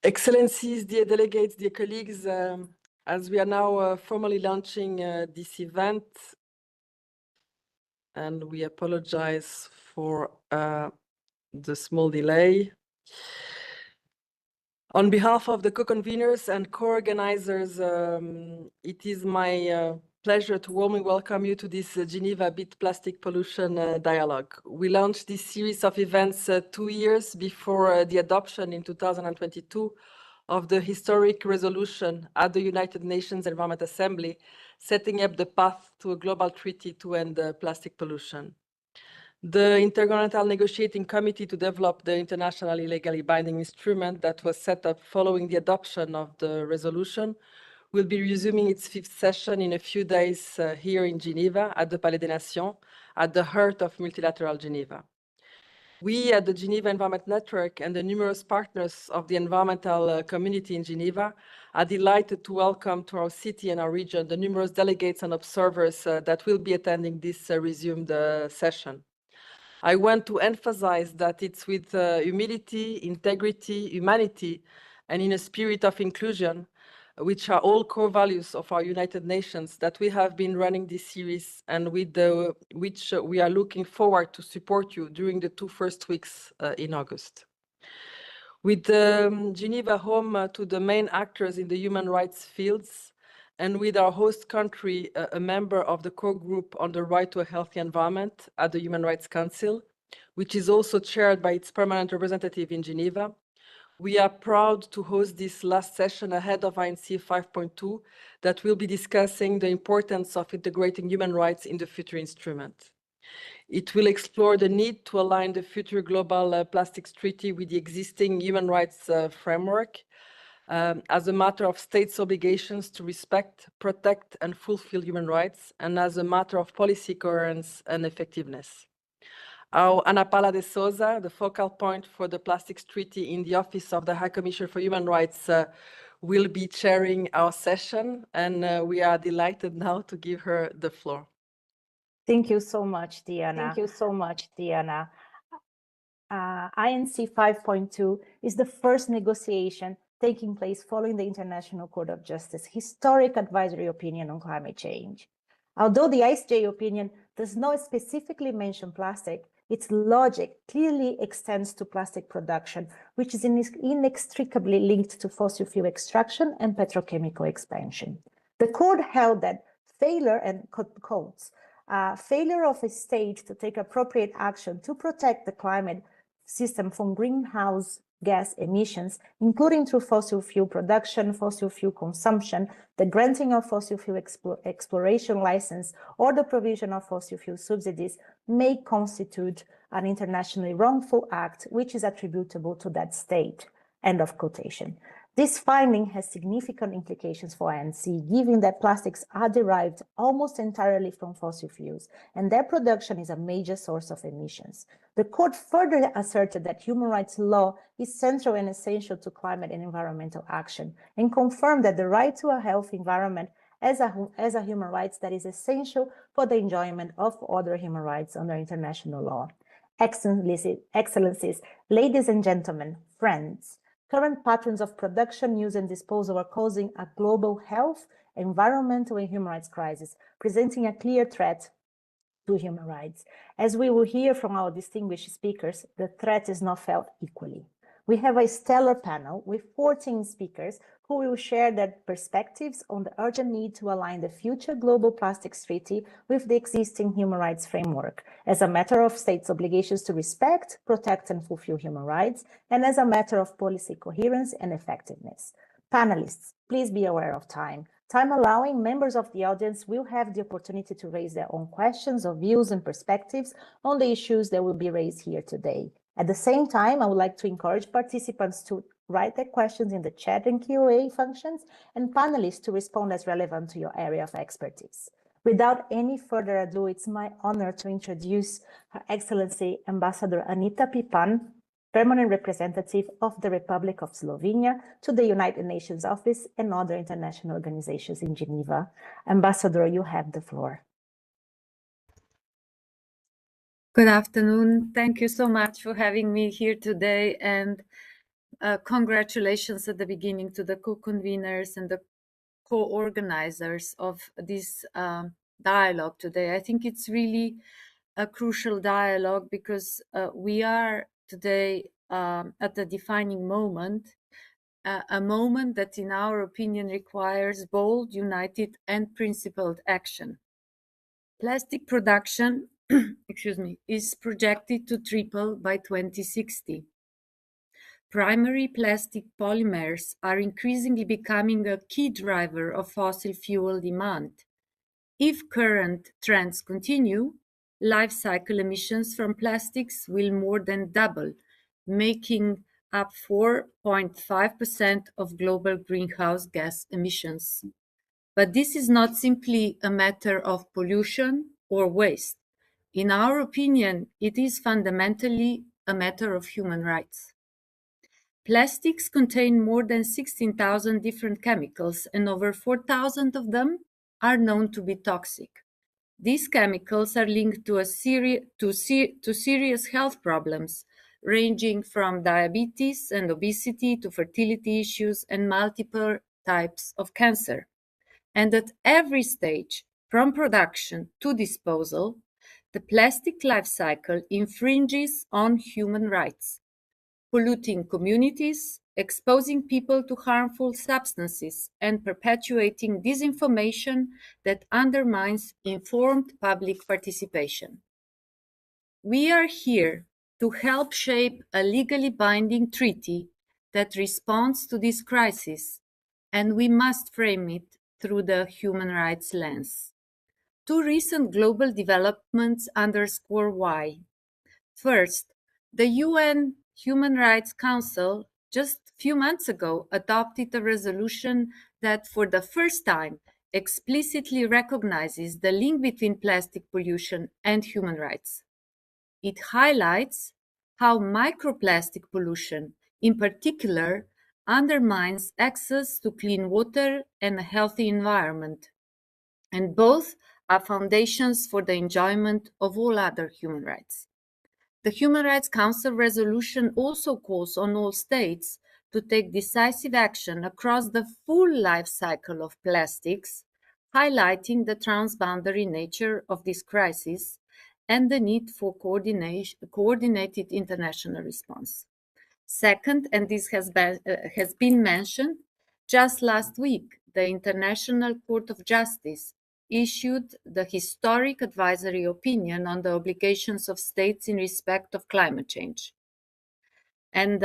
Excellencies, dear delegates, dear colleagues, as we are now formally launching this event, and we apologize for the small delay. On behalf of the co-conveners and co-organizers, it is my pleasure to warmly welcome you to this Geneva Beat Plastic Pollution Dialogue. We launched this series of events 2 years before the adoption in 2022 of the historic resolution at the United Nations Environment Assembly, setting up the path to a global treaty to end plastic pollution. The Intergovernmental Negotiating Committee to develop the internationally legally binding instrument that was set up following the adoption of the resolution will be resuming its 5th session in a few days here in Geneva at the Palais des Nations, at the heart of multilateral Geneva. We at the Geneva Environment Network and the numerous partners of the environmental community in Geneva are delighted to welcome to our city and our region the numerous delegates and observers that will be attending this resumed session. I want to emphasize that it's with humility, integrity, humanity, and in a spirit of inclusion, which are all core values of our United Nations, that we have been running this series and with which we are looking forward to support you during the 2 first weeks in August. With Geneva home to the main actors in the human rights fields, and with our host country, a member of the core group on the right to a healthy environment at the Human Rights Council, which is also chaired by its permanent representative in Geneva, we are proud to host this last session ahead of INC 5.2 that will be discussing the importance of integrating human rights in the future instrument. It will explore the need to align the future global plastics treaty with the existing human rights framework, as a matter of states' obligations to respect, protect, and fulfill human rights, and as a matter of policy coherence and effectiveness. Our Ana Paula de Souza, the focal point for the Plastics Treaty in the Office of the High Commissioner for Human Rights, will be chairing our session, and we are delighted now to give her the floor. Thank you so much, Diana. INC 5.2 is the first negotiation taking place following the International Court of Justice historic advisory opinion on climate change. Although the ICJ opinion does not specifically mention plastic, its logic clearly extends to plastic production, which is inextricably linked to fossil fuel extraction and petrochemical expansion. The court held that failure of a state to take appropriate action to protect the climate system from greenhouse gas emissions, including through fossil fuel production, fossil fuel consumption, the granting of fossil fuel exploration license, or the provision of fossil fuel subsidies, may constitute an internationally wrongful act which is attributable to that state. End of quotation. This finding has significant implications for INC, given that plastics are derived almost entirely from fossil fuels, and their production is a major source of emissions. The court further asserted that human rights law is central and essential to climate and environmental action, and confirmed that the right to a healthy environment as a human right that is essential for the enjoyment of other human rights under international law. Excellencies, ladies and gentlemen, friends, current patterns of production, use, and disposal are causing a global health, environmental, and human rights crisis, presenting a clear threat to human rights. As we will hear from our distinguished speakers, the threat is not felt equally. We have a stellar panel with 14 speakers who will share their perspectives on the urgent need to align the future global plastics treaty with the existing human rights framework, as a matter of states' obligations to respect, protect, and fulfill human rights, and as a matter of policy coherence and effectiveness. Panelists, please be aware of time. Time allowing, members of the audience will have the opportunity to raise their own questions or views and perspectives on the issues that will be raised here today. At the same time, I would like to encourage participants to write their questions in the chat and Q&A functions, and panelists to respond as relevant to your area of expertise. Without any further ado, it's my honor to introduce Her Excellency Ambassador Anita Pipan, Permanent Representative of the Republic of Slovenia to the United Nations Office and other international organizations in Geneva. Ambassador, you have the floor. Good afternoon. Thank you so much for having me here today. And congratulations at the beginning to the co-conveners and the co-organizers of this dialogue today. I think it's really a crucial dialogue because we are today at a defining moment, a moment that in our opinion requires bold, united and principled action. Plastic production excuse me, is projected to triple by 2060. Primary plastic polymers are increasingly becoming a key driver of fossil fuel demand. If current trends continue, life cycle emissions from plastics will more than double, making up 4.5% of global greenhouse gas emissions. But this is not simply a matter of pollution or waste. In our opinion, it is fundamentally a matter of human rights. Plastics contain more than 16,000 different chemicals, and over 4,000 of them are known to be toxic. These chemicals are linked to serious health problems, ranging from diabetes and obesity to fertility issues and multiple types of cancer. And at every stage, from production to disposal, the plastic life cycle infringes on human rights, polluting communities, exposing people to harmful substances, and perpetuating disinformation that undermines informed public participation. We are here to help shape a legally binding treaty that responds to this crisis, and we must frame it through the human rights lens. Two recent global developments underscore why. First, the UN Human Rights Council just a few months ago adopted a resolution that for the first time explicitly recognizes the link between plastic pollution and human rights. It highlights how microplastic pollution, in particular, undermines access to clean water and a healthy environment, and both are foundations for the enjoyment of all other human rights. The Human Rights Council resolution also calls on all states to take decisive action across the full life cycle of plastics, highlighting the transboundary nature of this crisis and the need for coordinated international response. Second, and this has been mentioned, just last week, the International Court of Justice issued the historic advisory opinion on the obligations of states in respect of climate change. And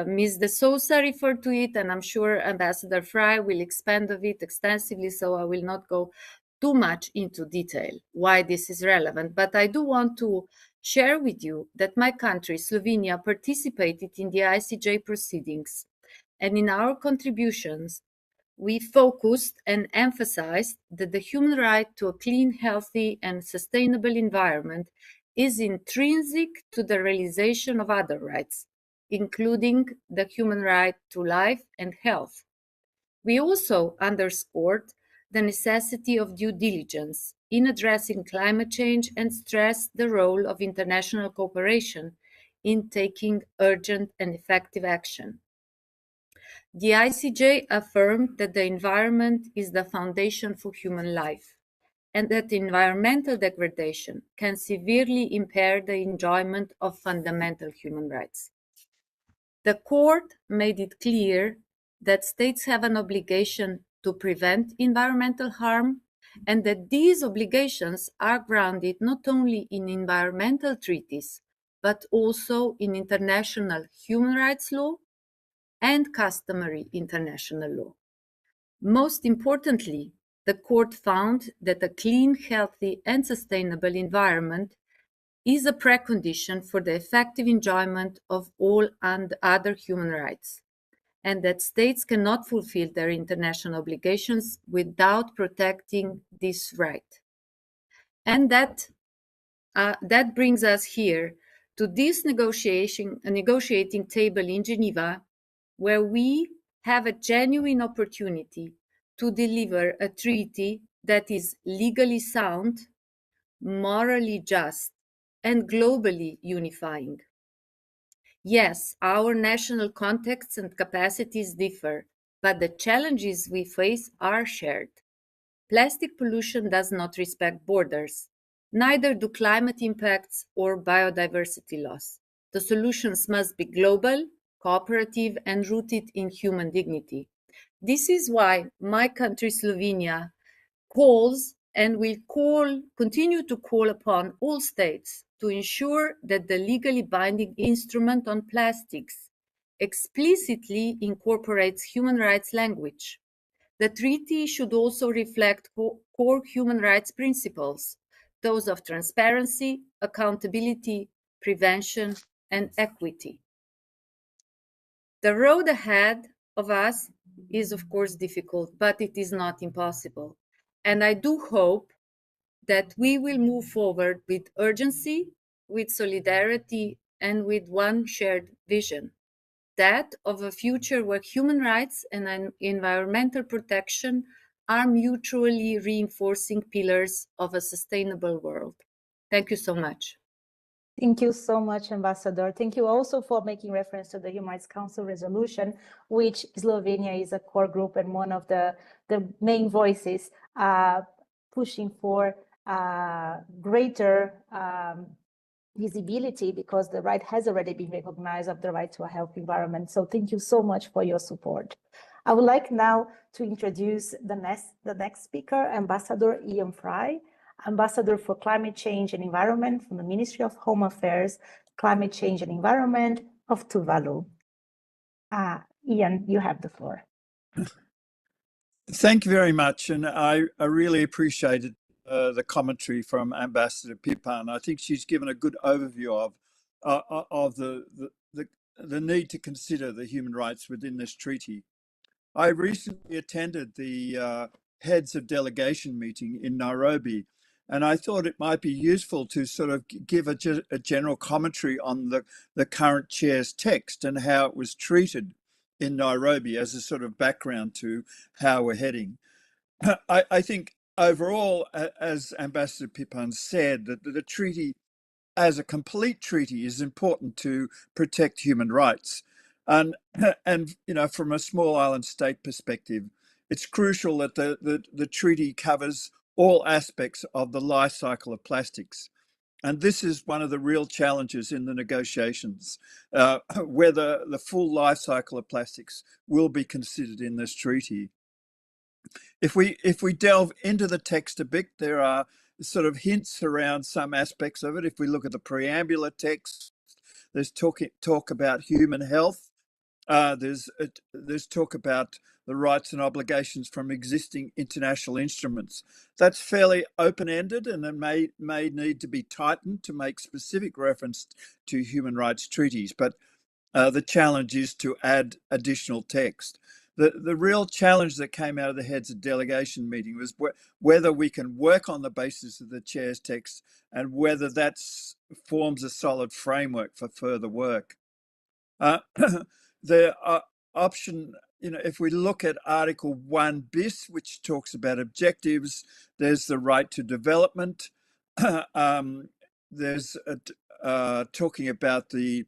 Ms. De Souza referred to it, and I'm sure Ambassador Fry will expand on it extensively, so I will not go too much into detail why this is relevant. But I do want to share with you that my country, Slovenia, participated in the ICJ proceedings, and in our contributions, we focused and emphasized that the human right to a clean, healthy, and sustainable environment is intrinsic to the realization of other rights, including the human right to life and health. We also underscored the necessity of due diligence in addressing climate change and stressed the role of international cooperation in taking urgent and effective action. The ICJ affirmed that the environment is the foundation for human life and that environmental degradation can severely impair the enjoyment of fundamental human rights. The court made it clear that states have an obligation to prevent environmental harm and that these obligations are grounded not only in environmental treaties, but also in international human rights law and customary international law. Most importantly, the court found that a clean, healthy, and sustainable environment is a precondition for the effective enjoyment of all and other human rights, and that states cannot fulfill their international obligations without protecting this right. And that brings us here to this negotiating table in Geneva, where we have a genuine opportunity to deliver a treaty that is legally sound, morally just, and globally unifying. Yes, our national contexts and capacities differ, but the challenges we face are shared. Plastic pollution does not respect borders. Neither do climate impacts or biodiversity loss. The solutions must be global, cooperative, and rooted in human dignity. This is why my country, Slovenia, calls and will continue to call upon all states to ensure that the legally binding instrument on plastics explicitly incorporates human rights language. The treaty should also reflect core human rights principles, those of transparency, accountability, prevention, and equity. The road ahead of us is, of course, difficult, but it is not impossible. And I do hope that we will move forward with urgency, with solidarity, and with one shared vision, that of a future where human rights and environmental protection are mutually reinforcing pillars of a sustainable world. Thank you so much. Thank you so much, Ambassador. Thank you also for making reference to the Human Rights Council resolution, which Slovenia is a core group and one of the main voices pushing for greater visibility, because the right has already been recognized of the right to a healthy environment. So thank you so much for your support. I would like now to introduce the next speaker, Ambassador Ian Fry, Ambassador for Climate Change and Environment from the Ministry of Home Affairs, Climate Change and Environment of Tuvalu. Ian, you have the floor. Thank you very much, and I really appreciated the commentary from Ambassador Pipan. I think she's given a good overview of the need to consider the human rights within this treaty. I recently attended the heads of delegation meeting in Nairobi, and I thought it might be useful to sort of give a general commentary on the current chair's text and how it was treated in Nairobi as a sort of background to how we're heading. I think overall, as Ambassador Pipan said, that the treaty as a complete treaty is important to protect human rights. And you know, from a small island state perspective, it's crucial that the treaty covers all aspects of the life cycle of plastics. And this is one of the real challenges in the negotiations, whether the full life cycle of plastics will be considered in this treaty. If we delve into the text a bit, there are sort of hints around some aspects of it. If we look at the preambular text, there's talk about human health. There's talk about the rights and obligations from existing international instruments. That's fairly open-ended, and it may need to be tightened to make specific reference to human rights treaties. But the challenge is to add additional text. The real challenge that came out of the heads of delegation meeting was whether we can work on the basis of the chair's text and whether that forms a solid framework for further work. The option, you know, if we look at Article 1 bis, which talks about objectives, there's the right to development. There's talking about the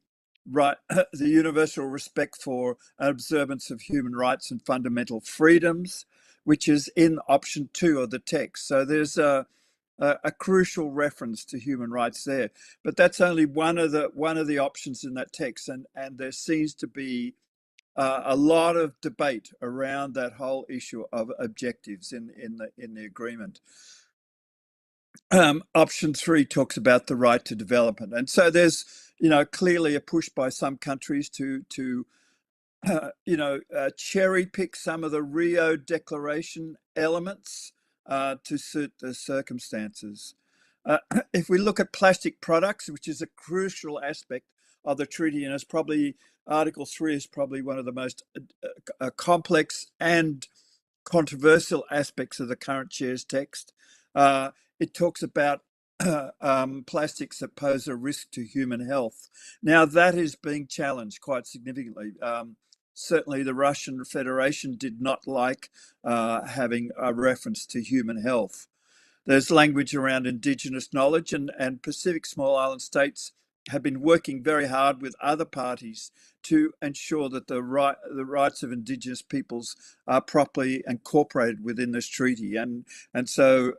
right, the universal respect for observance of human rights and fundamental freedoms, which is in option 2 of the text. So there's a crucial reference to human rights there, but that's only one of the options in that text, and there seems to be a lot of debate around that whole issue of objectives in the agreement. Option 3 talks about the right to development, and so there's, you know, clearly a push by some countries to cherry pick some of the Rio Declaration elements to suit the circumstances. If we look at plastic products, which is a crucial aspect of the treaty, and it's probably Article 3 is probably one of the most complex and controversial aspects of the current chair's text. It talks about plastics that pose a risk to human health. Now that is being challenged quite significantly. Certainly the Russian Federation did not like having a reference to human health. There's language around Indigenous knowledge, and Pacific small island states have been working very hard with other parties to ensure that the rights of Indigenous peoples are properly incorporated within this treaty. And so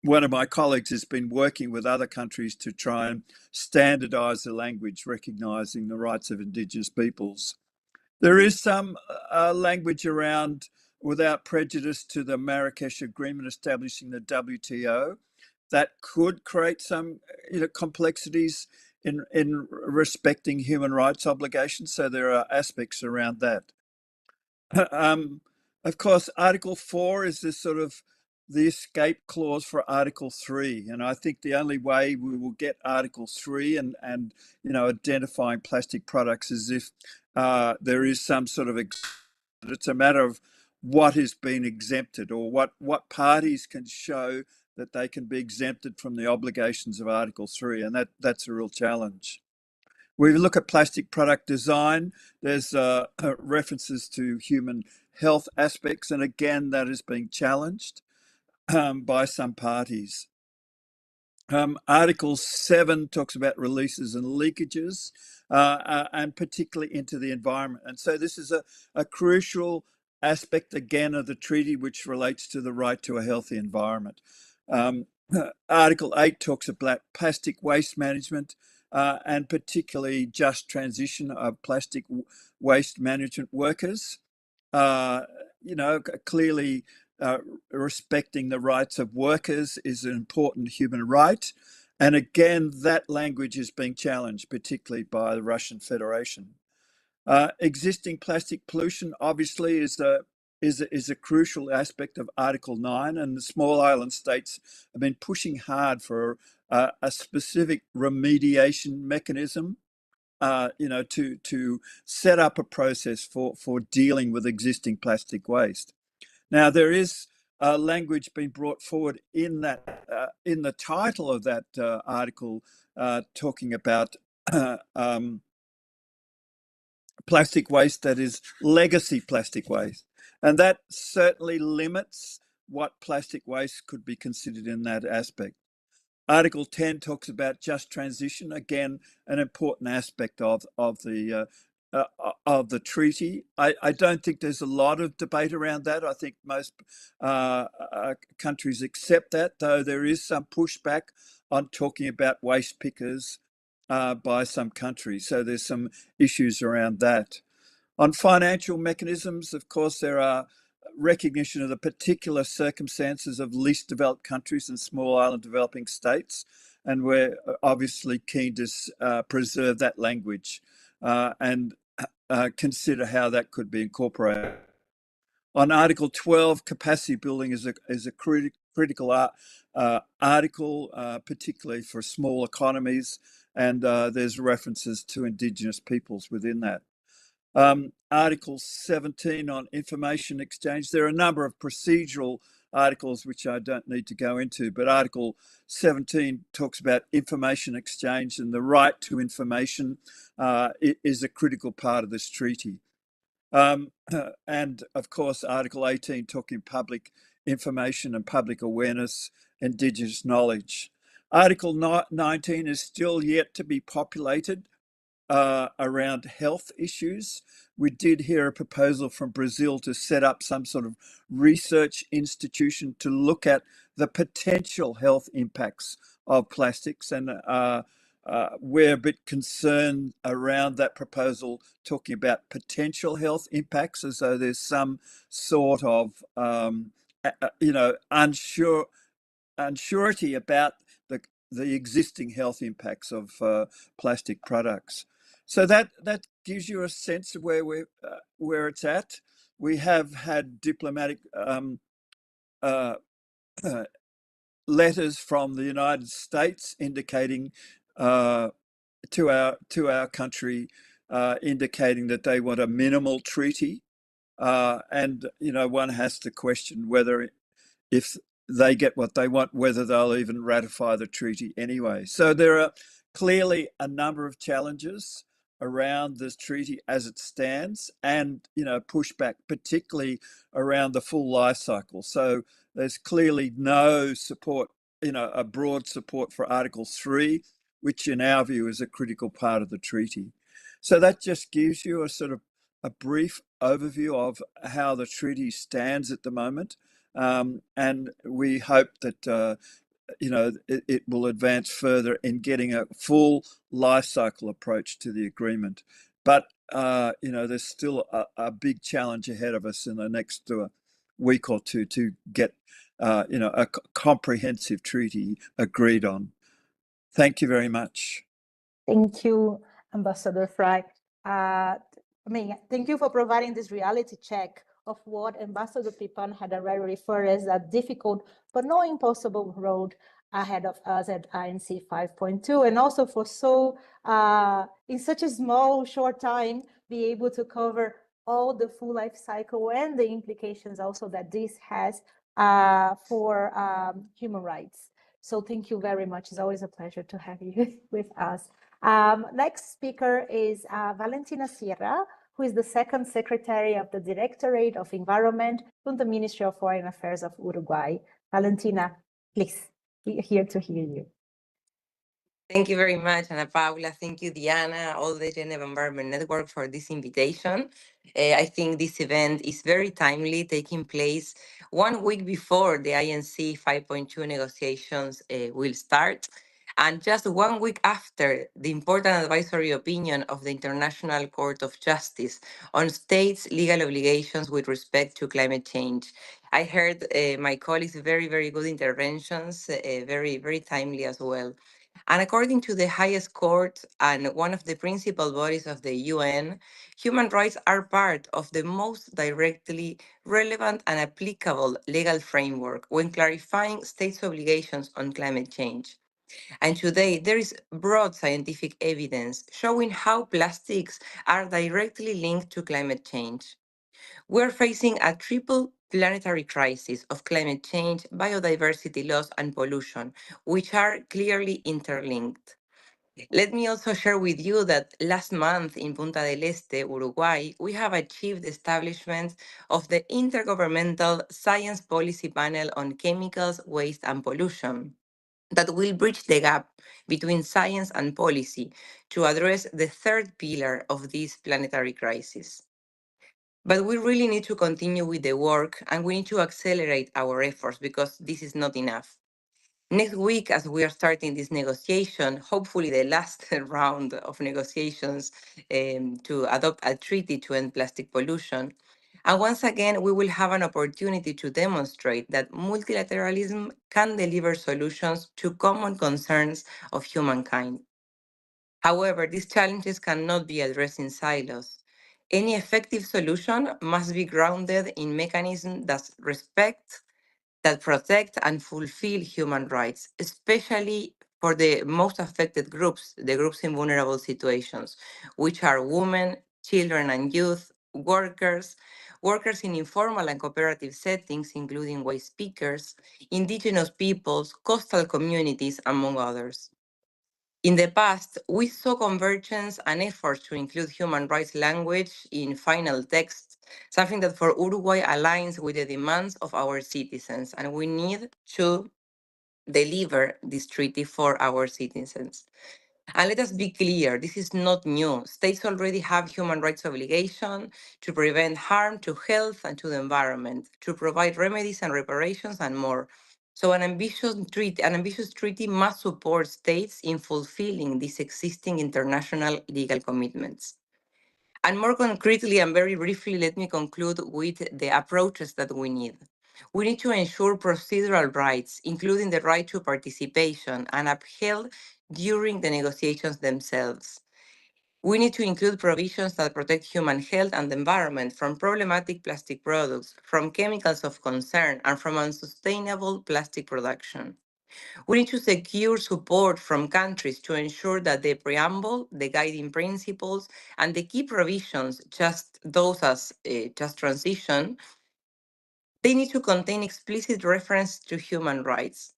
one of my colleagues has been working with other countries to try and standardise the language recognising the rights of Indigenous peoples. There is some language around without prejudice to the Marrakesh Agreement establishing the WTO that could create some complexities in respecting human rights obligations. So there are aspects around that. Of course, Article 4 is this sort of the escape clause for Article 3. And I think the only way we will get Article 3 and identifying plastic products is if there is some sort of, it's a matter of what is being exempted or what parties can show that they can be exempted from the obligations of Article 3. And that's a real challenge. We look at plastic product design, there's references to human health aspects, and again, that is being challenged by some parties. Article 7 talks about releases and leakages, and particularly into the environment. And so this is a crucial aspect, again, of the treaty, which relates to the right to a healthy environment. Article 8 talks about plastic waste management, and particularly just transition of plastic waste management workers. Clearly respecting the rights of workers is an important human right. And again, that language is being challenged, particularly by the Russian Federation. Existing plastic pollution, obviously, is a crucial aspect of Article 9, and the small island states have been pushing hard for a specific remediation mechanism, to set up a process for dealing with existing plastic waste. Now, there is language being brought forward in the title of that article, talking about plastic waste that is legacy plastic waste. And that certainly limits what plastic waste could be considered in that aspect. Article 10 talks about just transition, again, an important aspect of the treaty. I don't think there's a lot of debate around that. I think most countries accept that, though there is some pushback on talking about waste pickers by some countries. So there's some issues around that. On financial mechanisms, of course, there are recognition of the particular circumstances of least developed countries and small island developing states. And we're obviously keen to preserve that language and consider how that could be incorporated. On Article 12, capacity building is a critical article, particularly for small economies, and there's references to Indigenous peoples within that. Article 17 on information exchange. There are a number of procedural articles which I don't need to go into, but Article 17 talks about information exchange, and the right to information is a critical part of this treaty. And of course, Article 18 talking public information and public awareness, Indigenous knowledge. Article 19 is still yet to be populated around health issues. We did hear a proposal from Brazil to set up some sort of research institution to look at the potential health impacts of plastics, and we're a bit concerned around that proposal, talking about potential health impacts as though there's some sort of unsurety about the existing health impacts of plastic products. So that gives you a sense of where it's at. We have had diplomatic letters from the United States indicating to our country, indicating that they want a minimal treaty, and one has to question whether, if they get what they want, whether they'll even ratify the treaty anyway. So there are clearly a number of challenges around this treaty as it stands, and pushback, particularly around the full life cycle. So there's clearly no support, a broad support for Article 3, which in our view is a critical part of the treaty. So that just gives you a sort of a brief overview of how the treaty stands at the moment. And we hope that it will advance further in getting a full life cycle approach to the agreement. But there's still a big challenge ahead of us in the next week or two to get a comprehensive treaty agreed on. Thank you very much. Thank you, Ambassador Fry. Thank you for providing this reality check of what Ambassador Pipan had already referred as a difficult but not impossible road ahead of us at INC 5.2, and also for in such a small, short time, be able to cover all the full life cycle and the implications also that this has for human rights. So thank you very much. It's always a pleasure to have you with us. Next speaker is Valentina Sierra, who is the second secretary of the Directorate of Environment from the Ministry of Foreign Affairs of Uruguay. Valentina, please, we're here to hear you. Thank you very much, Ana Paula. Thank you, Diana, all the Geneva Environment Network for this invitation. I think this event is very timely, taking place 1 week before the INC 5.2 negotiations will start, and just 1 week after the important advisory opinion of the International Court of Justice on states' legal obligations with respect to climate change. I heard my colleagues' very, very good interventions, very, very timely as well. And according to the highest court and one of the principal bodies of the UN, human rights are part of the most directly relevant and applicable legal framework when clarifying states' obligations on climate change. And today, there is broad scientific evidence showing how plastics are directly linked to climate change. We're facing a triple planetary crisis of climate change, biodiversity loss, and pollution, which are clearly interlinked. Let me also share with you that last month in Punta del Este, Uruguay, we have achieved the establishment of the Intergovernmental Science Policy Panel on Chemicals, Waste, and Pollution that will bridge the gap between science and policy to address the third pillar of this planetary crisis. But we really need to continue with the work, and we need to accelerate our efforts because this is not enough. Next week, as we are starting this negotiation, hopefully the last round of negotiations to adopt a treaty to end plastic pollution. And once again, we will have an opportunity to demonstrate that multilateralism can deliver solutions to common concerns of humankind. However, these challenges cannot be addressed in silos. Any effective solution must be grounded in mechanisms that protect and fulfill human rights, especially for the most affected groups, the groups in vulnerable situations, which are women, children and youth, workers in informal and cooperative settings, including waste pickers, indigenous peoples, coastal communities, among others. In the past, we saw convergence and efforts to include human rights language in final texts, something that for Uruguay aligns with the demands of our citizens, and we need to deliver this treaty for our citizens. And let us be clear, this is not new. States already have human rights obligation to prevent harm to health and to the environment, to provide remedies and reparations and more. So an ambitious treaty must support states in fulfilling these existing international legal commitments. And more concretely and very briefly, let me conclude with the approaches that we need. We need to ensure procedural rights, including the right to participation, and upheld during the negotiations themselves. We need to include provisions that protect human health and the environment from problematic plastic products, from chemicals of concern, and from unsustainable plastic production. We need to secure support from countries to ensure that the preamble, the guiding principles, and the key provisions, just those as just transition, they need to contain explicit reference to human rights.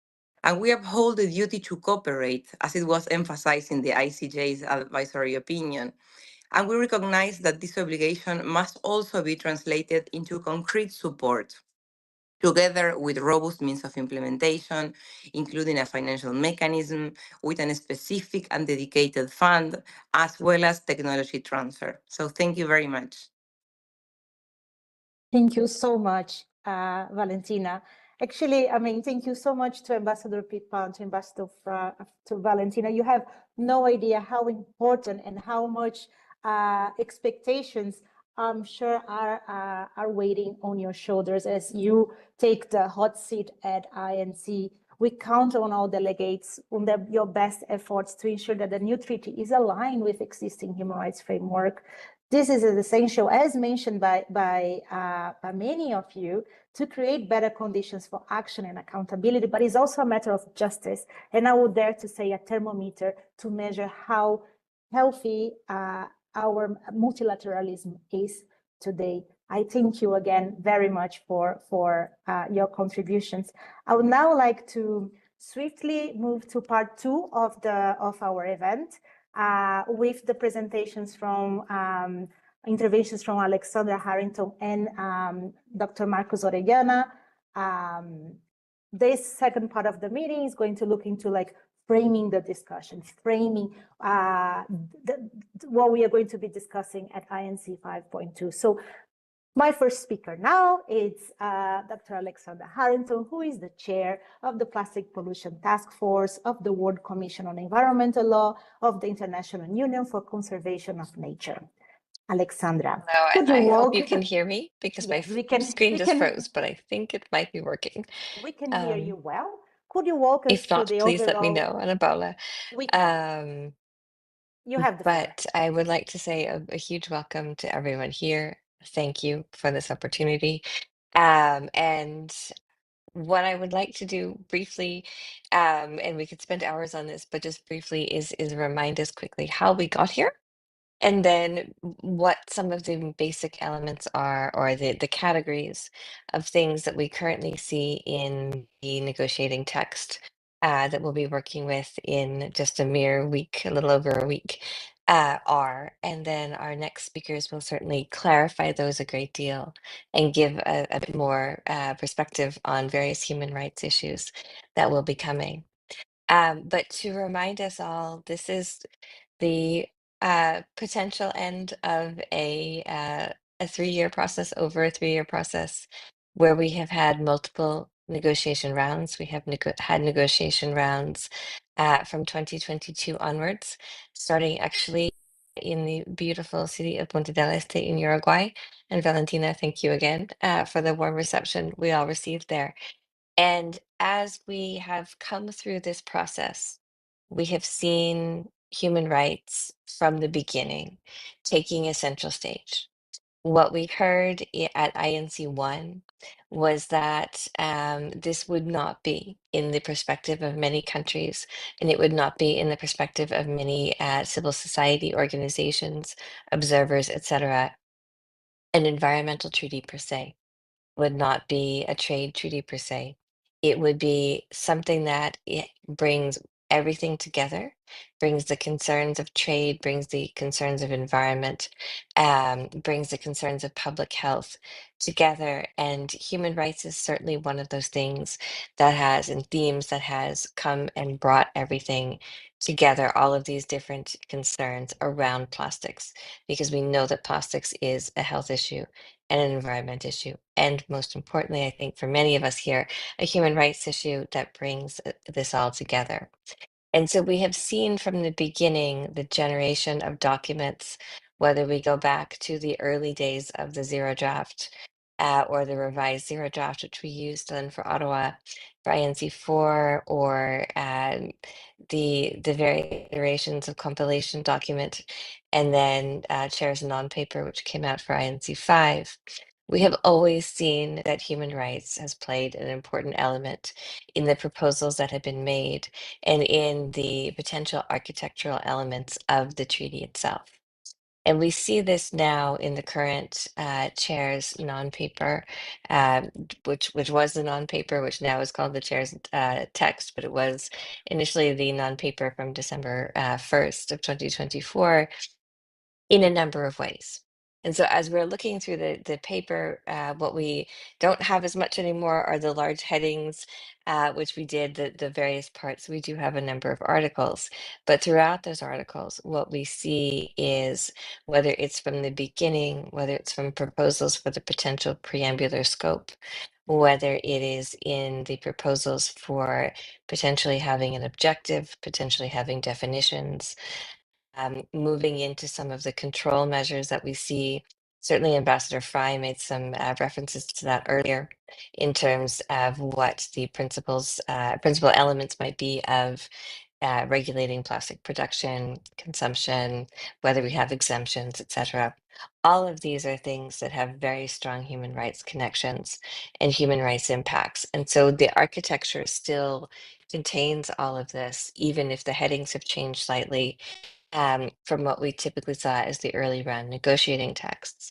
And we uphold the duty to cooperate, as it was emphasized in the ICJ's advisory opinion. And we recognize that this obligation must also be translated into concrete support. together with robust means of implementation, including a financial mechanism with a specific and dedicated fund, as well as technology transfer. So thank you very much. Thank you so much, Valentina. Actually, I mean, thank you so much to Ambassador Pippa and to Ambassador to Valentina. You have no idea how important and how much expectations I'm sure are waiting on your shoulders as you take the hot seat at INC. We count on all delegates on your best efforts to ensure that the new treaty is aligned with existing human rights framework. This is as essential, as mentioned by many of you, to create better conditions for action and accountability, but it's also a matter of justice. And I would dare to say a thermometer to measure how healthy our multilateralism is today. I thank you again very much for your contributions. I would now like to swiftly move to part 2 of our event. With the presentations from interventions from Alexandra Harrington and Dr. Marcos Orellana. This second part of the meeting is going to look into framing the discussion, framing what we are going to be discussing at INC 5.2. So my first speaker now is Dr. Alexandra Harrington, who is the chair of the Plastic Pollution Task Force of the World Commission on Environmental Law of the International Union for Conservation of Nature. Alexandra, Hello, I hope you can hear me because yes, my screen just froze, but I think it might be working. We can hear you well. Could you walk us if not, through the please overall... let me know, Annabella. You have the floor. But I would like to say a huge welcome to everyone here. Thank you for this opportunity. And what I would like to do briefly, and we could spend hours on this, but just briefly is remind us quickly how we got here, and then what some of the basic elements are, or the categories of things that we currently see in the negotiating text that we'll be working with in just a mere week, a little over a week, are. And then our next speakers will certainly clarify those a great deal and give a bit more perspective on various human rights issues that will be coming. But to remind us all, this is the potential end of a 3-year process, over a 3-year process, where we have had multiple negotiation rounds. We have had negotiation rounds from 2022 onwards, starting actually in the beautiful city of Punta del Este in Uruguay. And Valentina, thank you again for the warm reception we all received there. And as we have come through this process, we have seen human rights from the beginning taking a central stage. What we heard at INC 1 was that this would not be in the perspective of many countries, and it would not be in the perspective of many civil society organizations, observers, etc., an environmental treaty per se. Would not be a trade treaty per se. It would be something that it brings everything together, brings the concerns of trade, brings the concerns of environment, brings the concerns of public health together. And human rights is certainly one of those things that has, and themes that has come and brought everything together, all of these different concerns around plastics, because we know that plastics is a health issue and an environment issue. And most importantly, I think for many of us here, a human rights issue that brings this all together. And so we have seen from the beginning the generation of documents, whether we go back to the early days of the zero draft or the revised zero draft, which we used then for Ottawa, for INC4, or the various iterations of compilation document, and then Chair's non-paper, which came out for INC5. We have always seen that human rights has played an important element in the proposals that have been made and in the potential architectural elements of the treaty itself. And we see this now in the current chair's non-paper, which was the non-paper, which now is called the chair's text, but it was initially the non-paper from December 1st of 2024, in a number of ways. And so as we're looking through the paper, what we don't have as much anymore are the large headings, which we did, the various parts. We do have a number of articles, but throughout those articles, what we see is whether it's from the beginning, whether it's from proposals for the potential preambular scope, whether it is in the proposals for potentially having an objective, potentially having definitions, moving into some of the control measures that we see. Certainly, Ambassador Fry made some references to that earlier in terms of what the principal elements might be of regulating plastic production, consumption, whether we have exemptions, etc. All of these are things that have very strong human rights connections and human rights impacts. And so the architecture still contains all of this, even if the headings have changed slightly from what we typically saw as the early run negotiating texts.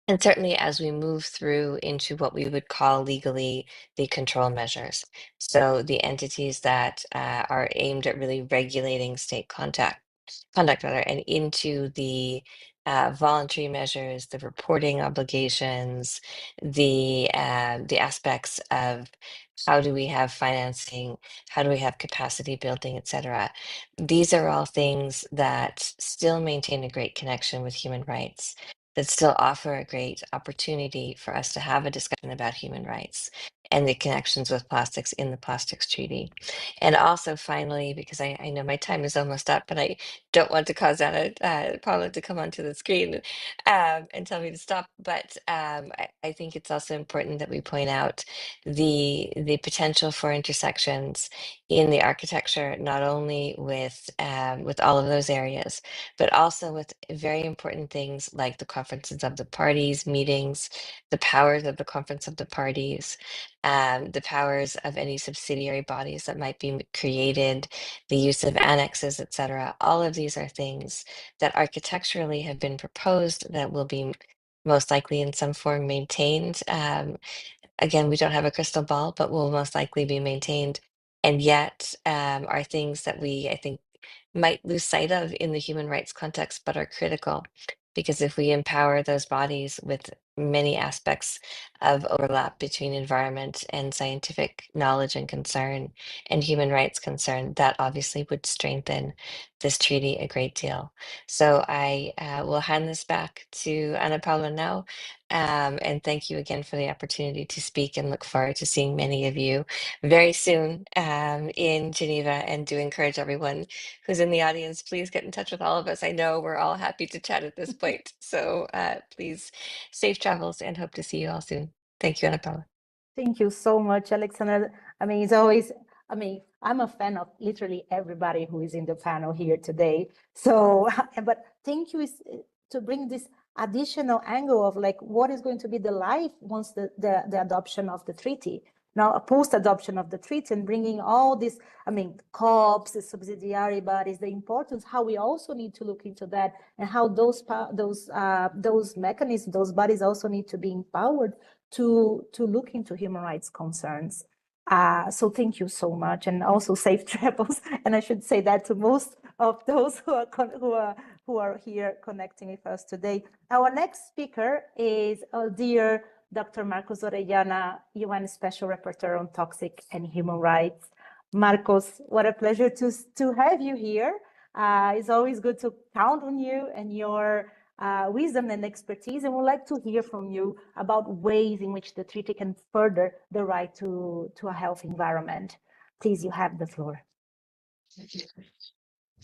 And certainly as we move through into what we would call legally the control measures. So the entities that are aimed at really regulating state conduct rather, and into the voluntary measures, the reporting obligations, the aspects of how do we have financing, how do we have capacity building, et cetera. These are all things that still maintain a great connection with human rights, that still offer a great opportunity for us to have a discussion about human rights and the connections with plastics in the Plastics Treaty. And also finally, because I know my time is almost up, but I don't want to cause Anna Paula to come onto the screen and tell me to stop. But I think it's also important that we point out the potential for intersections in the architecture, not only with all of those areas, but also with very important things like the conferences of the parties, meetings, the powers of the conference of the parties, the powers of any subsidiary bodies that might be created, the use of annexes, etc. All of these are things that architecturally have been proposed that will be most likely in some form maintained. Again, we don't have a crystal ball, but will most likely be maintained, and yet are things that we, I think, might lose sight of in the human rights context, but are critical. Because if we empower those bodies with many aspects of overlap between environment and scientific knowledge and concern and human rights concern, that obviously would strengthen this treaty a great deal. So I will hand this back to Ana Paula now. And thank you again for the opportunity to speak, and look forward to seeing many of you very soon in Geneva, and do encourage everyone who's in the audience, please get in touch with all of us. I know we're all happy to chat at this point. So please, safe travels, and hope to see you all soon. Thank you, Ana Paula. Thank you so much, Alexandra. I mean, it's always, I mean, I'm a fan of literally everybody who is in the panel here today. So, but thank you is to bring this additional angle of like, what is going to be the life once the adoption of the treaty, now a post-adoption of the treaty, and bringing all this, I mean, COPs, the subsidiary bodies, the importance, how we also need to look into that, and how those mechanisms, those bodies also need to be empowered to look into human rights concerns. So thank you so much, and also safe travels. And I should say that to most of those who are here connecting with us today. Our next speaker is dear Dr. Marcos Orellana, UN Special Rapporteur on Toxic and Human Rights. Marcos, what a pleasure to have you here. It's always good to count on you and your wisdom and expertise, and we'd like to hear from you about ways in which the treaty can further the right to a healthy environment. Please, you have the floor.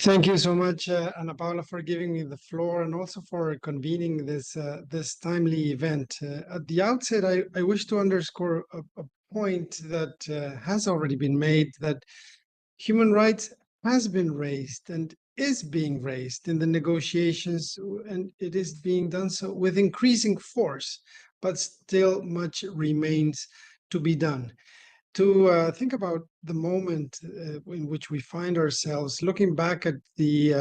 Thank you so much, Ana Paula, for giving me the floor, and also for convening this timely event. At the outset, I wish to underscore a point that has already been made, that human rights has been raised and is being raised in the negotiations, and it is being done so with increasing force, but still much remains to be done. To think about the moment in which we find ourselves, looking back at the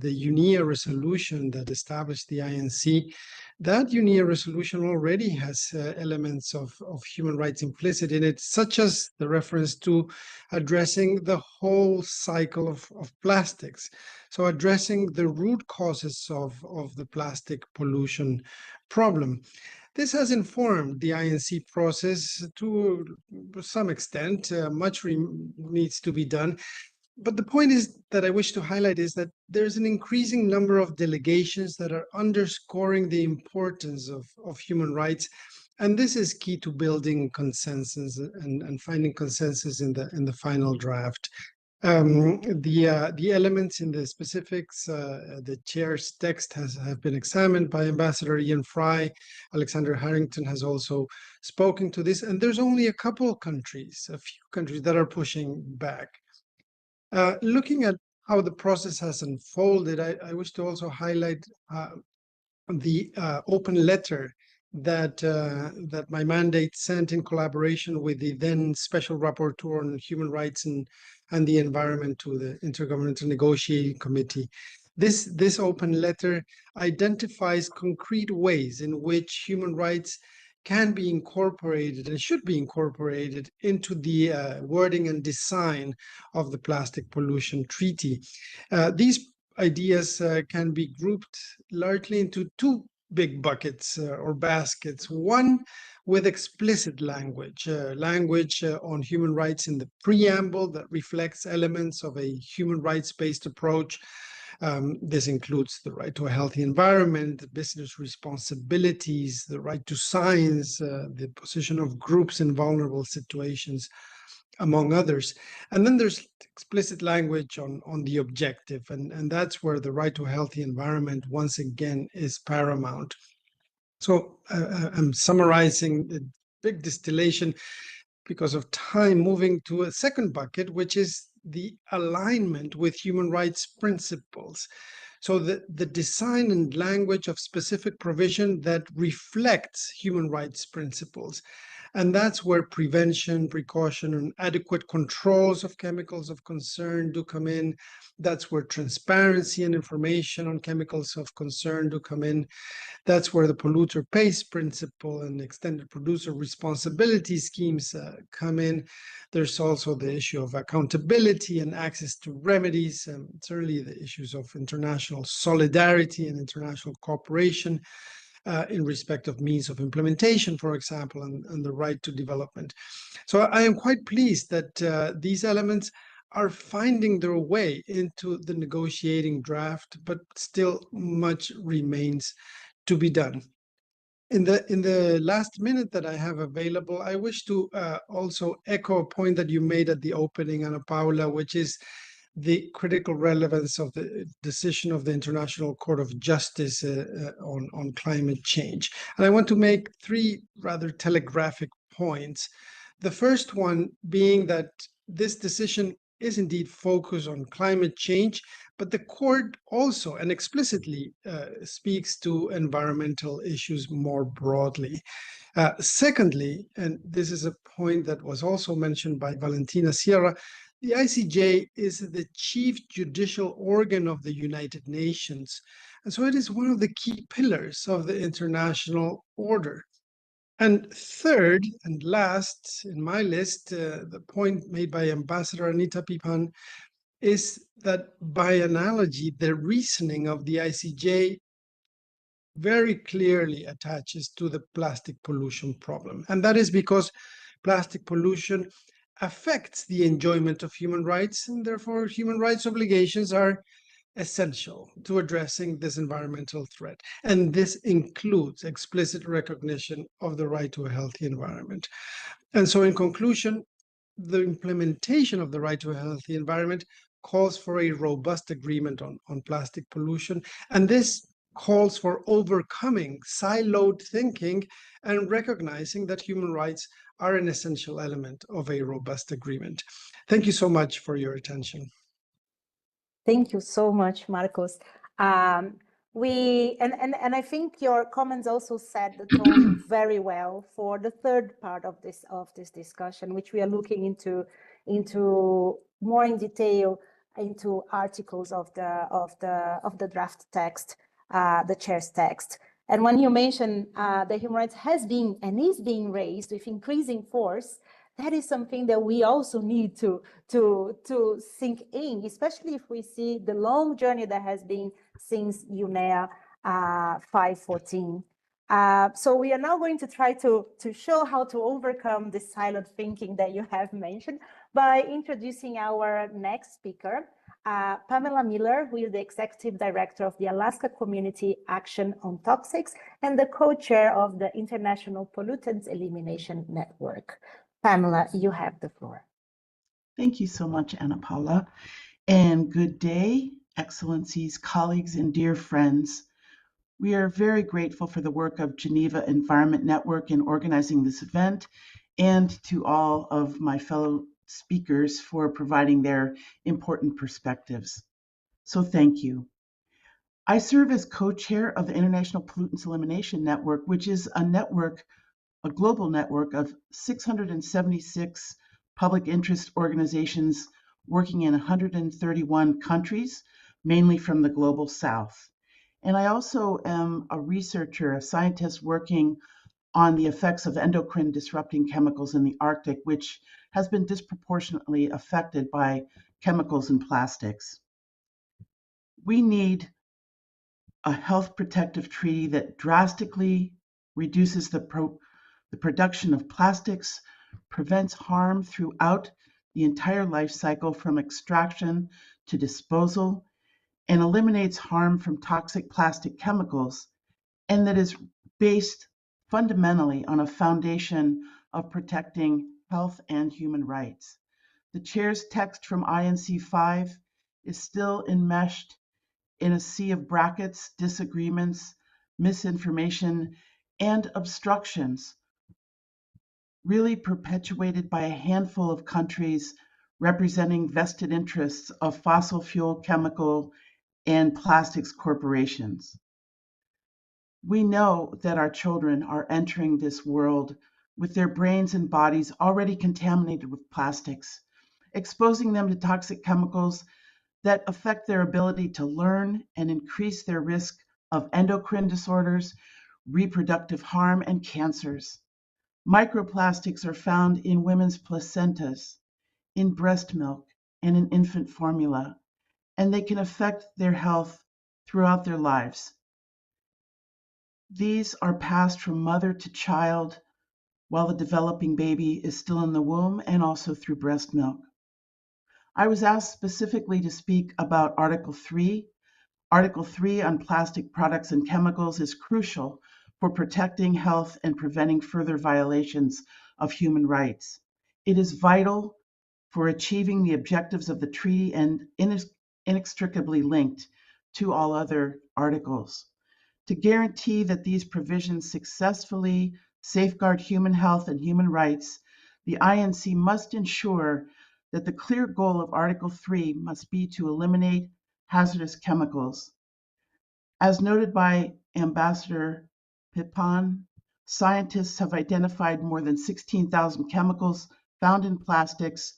UNIA resolution that established the INC, That UNEA resolution already has elements of human rights implicit in it, such as the reference to addressing the whole cycle of plastics. So addressing the root causes of the plastic pollution problem. This has informed the INC process to some extent. Much needs to be done. But the point is that I wish to highlight is that there's an increasing number of delegations that are underscoring the importance of human rights. And this is key to building consensus and finding consensus in the final draft. The elements in the specifics, the chair's text have been examined by Ambassador Ian Fry. Alexander Harrington has also spoken to this, and there's only a couple of countries, a few countries that are pushing back. Looking at how the process has unfolded, I wish to also highlight the open letter that my mandate sent in collaboration with the then Special Rapporteur on Human Rights and the Environment to the Intergovernmental Negotiating Committee. This open letter identifies concrete ways in which human rights can be incorporated and should be incorporated into the wording and design of the Plastic Pollution Treaty. These ideas can be grouped largely into two big buckets or baskets. One with explicit language, on human rights in the preamble that reflects elements of a human rights-based approach. This includes the right to a healthy environment, business responsibilities, the right to science, the position of groups in vulnerable situations, among others. And then there's explicit language on the objective, and that's where the right to a healthy environment once again is paramount. So I'm summarizing the big distillation because of time, moving to a second bucket, which is the alignment with human rights principles. So the design and language of specific provision that reflects human rights principles. And that's where prevention, precaution, and adequate controls of chemicals of concern do come in. That's where transparency and information on chemicals of concern do come in. That's where the polluter pays principle and extended producer responsibility schemes come in. There's also the issue of accountability and access to remedies, and certainly the issues of international solidarity and international cooperation in respect of means of implementation, for example, and the right to development. So I am quite pleased that these elements are finding their way into the negotiating draft, but still much remains to be done. In the last minute that I have available, I wish to also echo a point that you made at the opening, Ana Paula, which is the critical relevance of the decision of the International Court of Justice on climate change. And I want to make three rather telegraphic points. The first one being that this decision is indeed focused on climate change, but the court also and explicitly speaks to environmental issues more broadly. Secondly, and this is a point that was also mentioned by Valentina Sierra, the ICJ is the chief judicial organ of the United Nations. And so it is one of the key pillars of the international order. And third and last in my list, the point made by Ambassador Anita Pipan is that by analogy, the reasoning of the ICJ very clearly attaches to the plastic pollution problem. And that is because plastic pollution affects the enjoyment of human rights, and therefore human rights obligations are essential to addressing this environmental threat. And this includes explicit recognition of the right to a healthy environment. And so in conclusion, the implementation of the right to a healthy environment calls for a robust agreement on plastic pollution. And this calls for overcoming siloed thinking and recognizing that human rights are an essential element of a robust agreement. Thank you so much for your attention. Thank you so much, Marcos. And I think your comments also set the tone very well for the third part of this discussion, which we are looking into more in detail into articles of the draft text, the chair's text. And when you mention that human rights has been and is being raised with increasing force, that is something that we also need to sink in, especially if we see the long journey that has been since UNEA 514. So we are now going to try to show how to overcome this silent thinking that you have mentioned by introducing our next speaker, Pamela Miller, who is the Executive Director of the Alaska Community Action on Toxics and the co-chair of the International Pollutants Elimination Network. Pamela, you have the floor. Thank you so much, Ana Paula. And good day, Excellencies, colleagues, and dear friends. We are very grateful for the work of Geneva Environment Network in organizing this event, and to all of my fellow speakers for providing their important perspectives. So thank you. I serve as co-chair of the International Pollutants Elimination Network, which is a global network of 676 public interest organizations working in 131 countries, mainly from the global south. And I also am a researcher, a scientist working on the effects of endocrine disrupting chemicals in the Arctic, which has been disproportionately affected by chemicals and plastics. We need a health protective treaty that drastically reduces the production of plastics, prevents harm throughout the entire life cycle from extraction to disposal, and eliminates harm from toxic plastic chemicals, and that is based fundamentally on a foundation of protecting health and human rights. The chair's text from INC 5 is still enmeshed in a sea of brackets, disagreements, misinformation, and obstructions, really perpetuated by a handful of countries representing vested interests of fossil fuel, chemical, and plastics corporations. We know that our children are entering this world with their brains and bodies already contaminated with plastics, exposing them to toxic chemicals that affect their ability to learn and increase their risk of endocrine disorders, reproductive harm, and cancers. Microplastics are found in women's placentas, in breast milk, and in infant formula, and they can affect their health throughout their lives. These are passed from mother to child while the developing baby is still in the womb, and also through breast milk. I was asked specifically to speak about Article 3. Article 3 on plastic products and chemicals is crucial for protecting health and preventing further violations of human rights. It is vital for achieving the objectives of the treaty and inextricably linked to all other articles. To guarantee that these provisions successfully safeguard human health and human rights, the INC must ensure that the clear goal of Article 3 must be to eliminate hazardous chemicals. As noted by Ambassador Pipon, scientists have identified more than 16,000 chemicals found in plastics.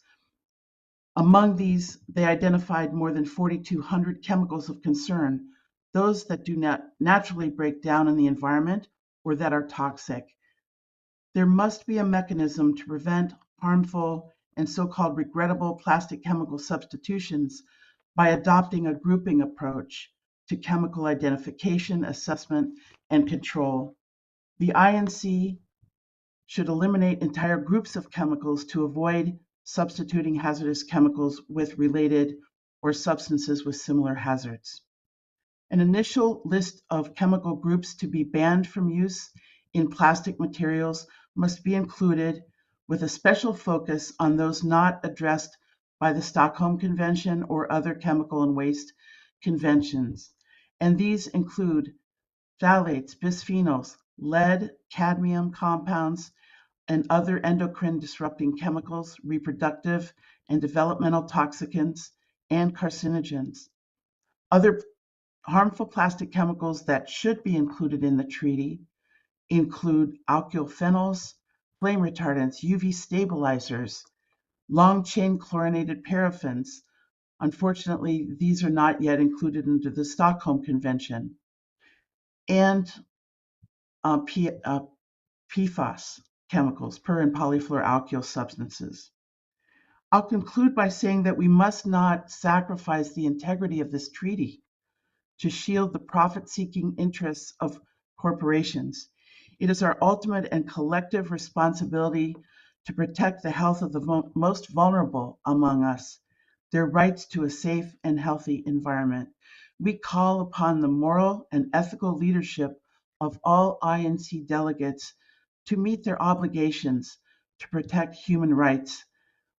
Among these, they identified more than 4,200 chemicals of concern, those that do not naturally break down in the environment or that are toxic. There must be a mechanism to prevent harmful and so-called regrettable plastic chemical substitutions by adopting a grouping approach to chemical identification, assessment, and control. The INC should eliminate entire groups of chemicals to avoid substituting hazardous chemicals with related or substances with similar hazards. An initial list of chemical groups to be banned from use in plastic materials must be included, with a special focus on those not addressed by the Stockholm Convention or other chemical and waste conventions. And these include phthalates, bisphenols, lead, cadmium compounds, and other endocrine disrupting chemicals, reproductive and developmental toxicants, and carcinogens. Other harmful plastic chemicals that should be included in the treaty include alkyl phenols, flame retardants, UV stabilizers, long-chain chlorinated paraffins. Unfortunately, these are not yet included into the Stockholm Convention. And PFAS chemicals, per and polyfluoroalkyl substances. I'll conclude by saying that we must not sacrifice the integrity of this treaty to shield the profit-seeking interests of corporations. It is our ultimate and collective responsibility to protect the health of the most vulnerable among us, their rights to a safe and healthy environment. We call upon the moral and ethical leadership of all INC delegates to meet their obligations to protect human rights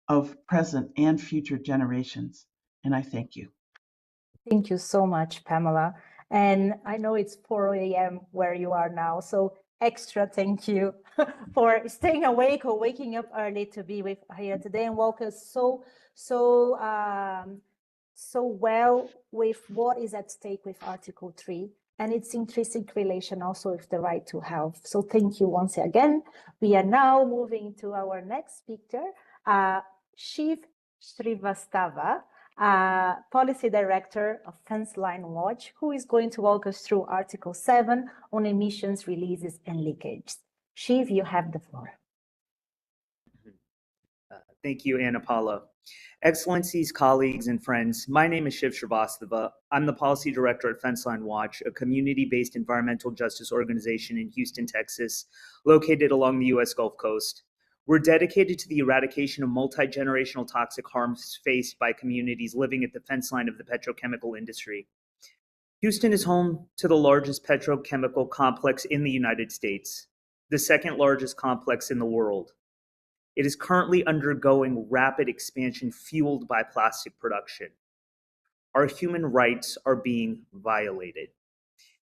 of present and future generations. And I thank you. Thank you so much, Pamela. And I know it's 4 a.m. where you are now, so extra thank you for staying awake or waking up early to be with here today and walk us so well with what is at stake with Article 3 and its intrinsic relation also with the right to health. So thank you once again. We are now moving to our next speaker, Shiv Srivastava, Policy Director of Fence Line Watch, who is going to walk us through Article 7 on emissions, releases, and leakages. Shiv, you have the floor. Thank you, Anna Paula. Excellencies, colleagues, and friends, my name is Shiv Srivastava. I'm the Policy Director at Fence Line Watch, a community-based environmental justice organization in Houston, Texas, located along the U.S. Gulf Coast. We're dedicated to the eradication of multi-generational toxic harms faced by communities living at the fence line of the petrochemical industry. Houston is home to the largest petrochemical complex in the United States, the second largest complex in the world. It is currently undergoing rapid expansion fueled by plastic production. Our human rights are being violated.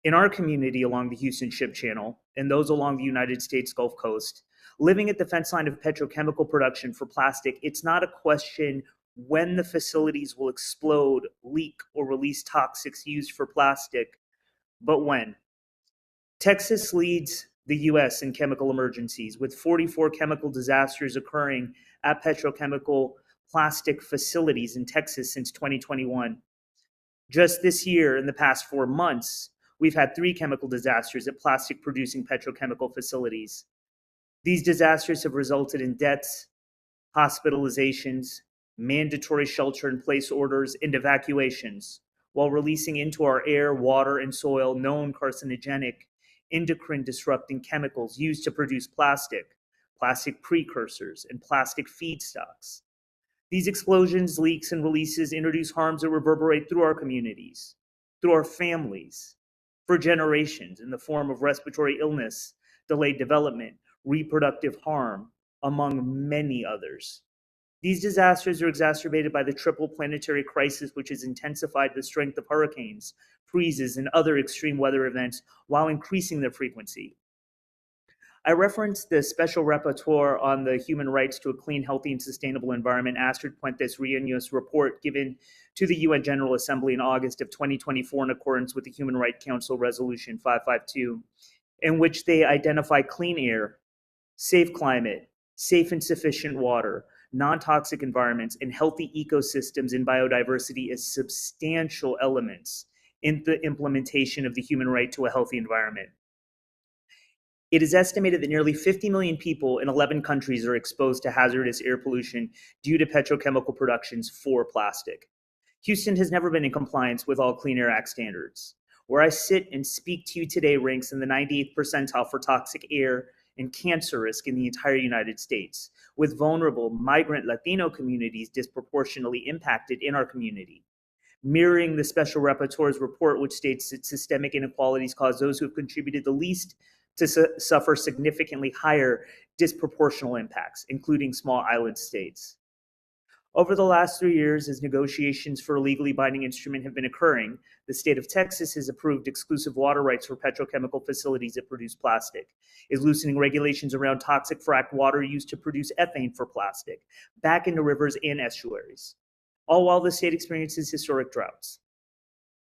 In our community along the Houston Ship Channel and those along the United States Gulf Coast, living at the fence line of petrochemical production for plastic, it's not a question when the facilities will explode, leak, or release toxics used for plastic, but when. Texas leads the U.S. in chemical emergencies, with 44 chemical disasters occurring at petrochemical plastic facilities in Texas since 2021. Just this year, in the past 4 months, we've had 3 chemical disasters at plastic-producing petrochemical facilities. These disasters have resulted in deaths, hospitalizations, mandatory shelter-in-place orders, and evacuations, while releasing into our air, water, and soil known carcinogenic, endocrine-disrupting chemicals used to produce plastic, plastic precursors, and plastic feedstocks. These explosions, leaks, and releases introduce harms that reverberate through our communities, through our families, for generations in the form of respiratory illness, delayed development, reproductive harm, among many others. These disasters are exacerbated by the triple planetary crisis, which has intensified the strength of hurricanes, freezes, and other extreme weather events while increasing their frequency. I referenced the Special Rapporteur on the Human Rights to a Clean, Healthy, and Sustainable Environment, Astrid Puentes-Riaños report given to the UN General Assembly in August of 2024 in accordance with the Human Rights Council Resolution 552, in which they identify clean air, safe climate, safe and sufficient water, non-toxic environments, and healthy ecosystems and biodiversity as substantial elements in the implementation of the human right to a healthy environment. It is estimated that nearly 50 million people in 11 countries are exposed to hazardous air pollution due to petrochemical productions for plastic. Houston has never been in compliance with all Clean Air Act standards. Where I sit and speak to you today ranks in the 98th percentile for toxic air and cancer risk in the entire United States, with vulnerable migrant Latino communities disproportionately impacted in our community. Mirroring the Special Rapporteur's report, which states that systemic inequalities cause those who have contributed the least to suffer significantly higher disproportional impacts, including small island states. Over the last 3 years, as negotiations for a legally binding instrument have been occurring, the state of Texas has approved exclusive water rights for petrochemical facilities that produce plastic, is loosening regulations around toxic fracked water used to produce ethane for plastic, back into rivers and estuaries, all while the state experiences historic droughts.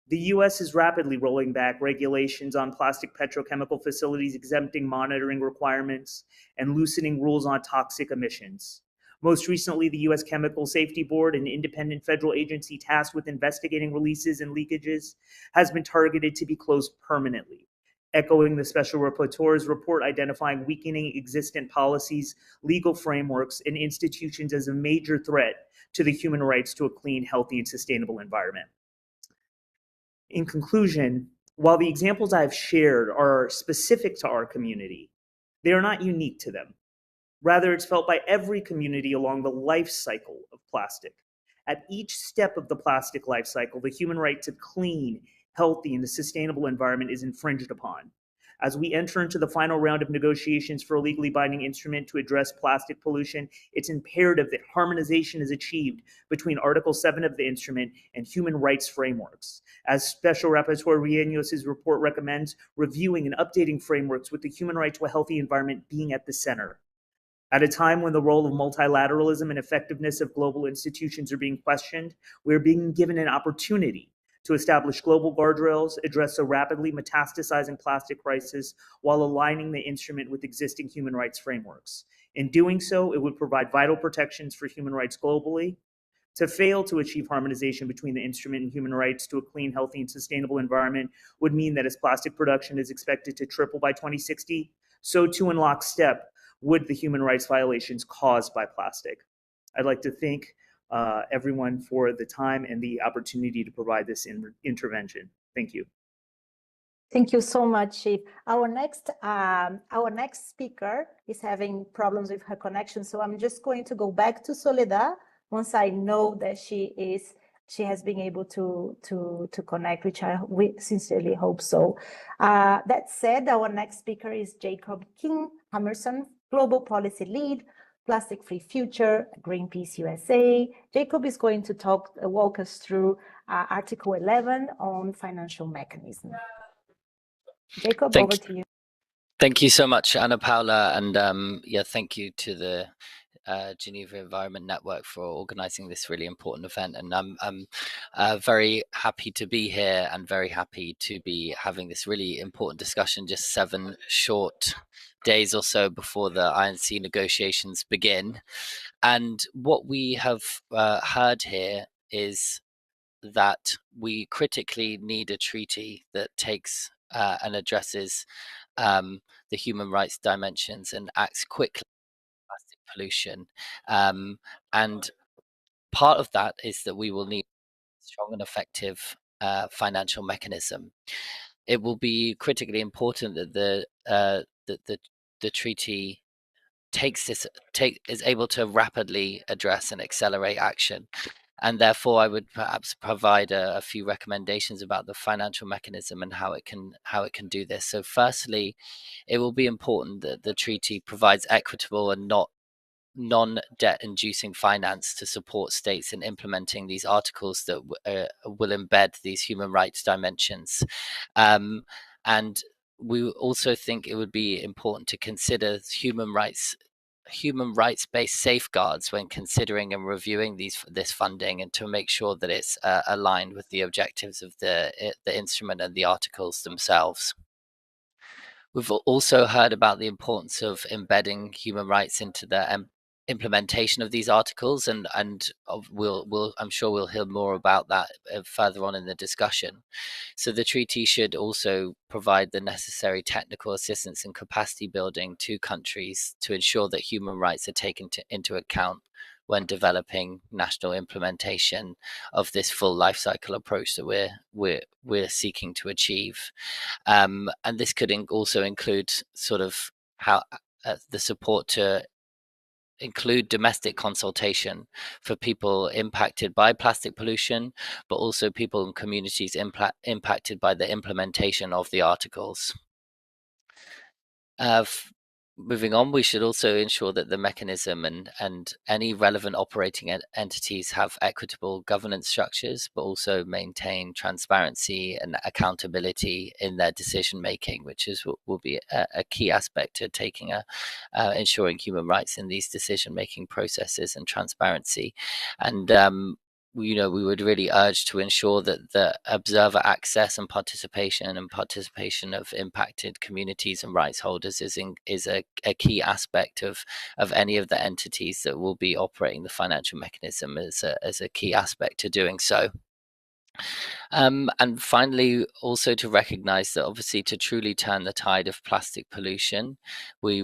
The U.S. is rapidly rolling back regulations on plastic petrochemical facilities, exempting monitoring requirements and loosening rules on toxic emissions. Most recently, the U.S. Chemical Safety Board, an independent federal agency tasked with investigating releases and leakages, has been targeted to be closed permanently, echoing the Special Rapporteur's report identifying weakening existing policies, legal frameworks, and institutions as a major threat to the human rights to a clean, healthy, and sustainable environment. In conclusion, while the examples I've shared are specific to our community, they are not unique to them. Rather, it's felt by every community along the life cycle of plastic. At each step of the plastic life cycle, the human right to clean, healthy, and a sustainable environment is infringed upon. As we enter into the final round of negotiations for a legally binding instrument to address plastic pollution, it's imperative that harmonization is achieved between Article 7 of the instrument and human rights frameworks. As Special Rapporteur Rienios' report recommends, reviewing and updating frameworks with the human right to a healthy environment being at the center. At a time when the role of multilateralism and effectiveness of global institutions are being questioned, we're being given an opportunity to establish global guardrails, address a rapidly metastasizing plastic crisis, while aligning the instrument with existing human rights frameworks. In doing so, it would provide vital protections for human rights globally. To fail to achieve harmonization between the instrument and human rights to a clean, healthy, and sustainable environment would mean that as plastic production is expected to triple by 2060, so too in lockstep would the human rights violations caused by plastic. I'd like to thank everyone for the time and the opportunity to provide this intervention. Thank you. Thank you so much, Chief. Our next speaker is having problems with her connection, so I'm just going to go back to Soledad once I know that she has been able to connect, which we sincerely hope so. That said, our next speaker is Jacob King Hammerson, Global Policy Lead, Plastic Free Future, Greenpeace USA. Jacob is going to walk us through Article 11 on financial mechanism. Jacob, over to you. Thank you so much, Ana Paula, and thank you to the Geneva Environment Network for organizing this really important event. And I'm very happy to be here and very happy to be having this really important discussion just 7 short days or so before the INC negotiations begin. And what we have heard here is that we critically need a treaty that takes and addresses the human rights dimensions and acts quickly on plastic pollution. And part of that is that we will need a strong and effective financial mechanism. It will be critically important that the treaty is able to rapidly address and accelerate action. And therefore, I would perhaps provide a few recommendations about the financial mechanism and how it can do this. So firstly, it will be important that the treaty provides equitable and not non-debt inducing finance to support states in implementing these articles that will embed these human rights dimensions. And we also think it would be important to consider human rights-based safeguards when considering and reviewing this funding, and to make sure that it's aligned with the objectives of the instrument and the articles themselves. We've also heard about the importance of embedding human rights into the implementation of these articles, and I'm sure we'll hear more about that further on in the discussion. So the treaty should also provide the necessary technical assistance and capacity building to countries to ensure that human rights are taken into account when developing national implementation of this full life cycle approach that we're seeking to achieve. And this could also include sort of how the support to include domestic consultation for people impacted by plastic pollution, but also people in communities impacted by the implementation of the articles. Moving on, we should also ensure that the mechanism and any relevant operating entities have equitable governance structures, but also maintain transparency and accountability in their decision making, which will be a key aspect to taking ensuring human rights in these decision making processes and transparency. And we would really urge to ensure that the observer access and participation of impacted communities and rights holders is a key aspect of any of the entities that will be operating the financial mechanism as a key aspect to doing so. And finally, also to recognize that obviously to truly turn the tide of plastic pollution, we,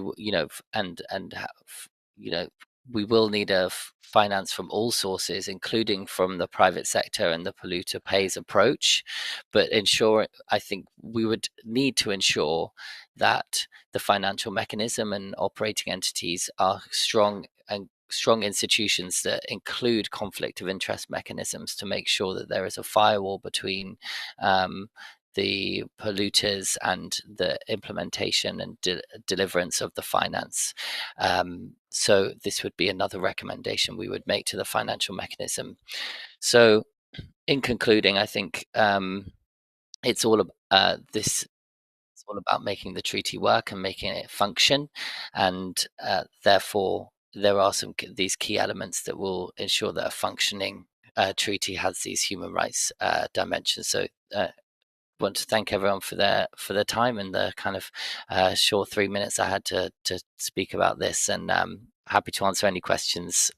we will need finance from all sources, including from the private sector and the polluter pays approach. But I think we would need to ensure that the financial mechanism and operating entities are strong institutions that include conflict of interest mechanisms to make sure that there is a firewall between the polluters and the implementation and deliverance of the finance. So this would be another recommendation we would make to the financial mechanism. So in concluding, I think it's all about making the treaty work and making it function, and therefore there are these key elements that will ensure that a functioning treaty has these human rights dimensions. So want to thank everyone for their time and the kind of short 3 minutes I had to speak about this, and happy to answer any questions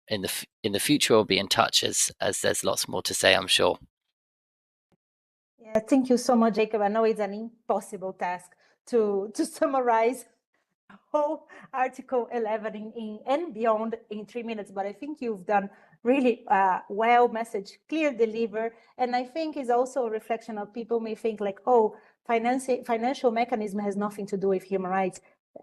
in the future, or be in touch as there's lots more to say, I'm sure. Yeah, thank you so much, Jacob. I know it's an impossible task to summarize whole Article 11 and beyond in 3 minutes, but I think you've done really well, message clear, deliver, and I think it's also a reflection of people may think like, oh, financial mechanism has nothing to do with human rights.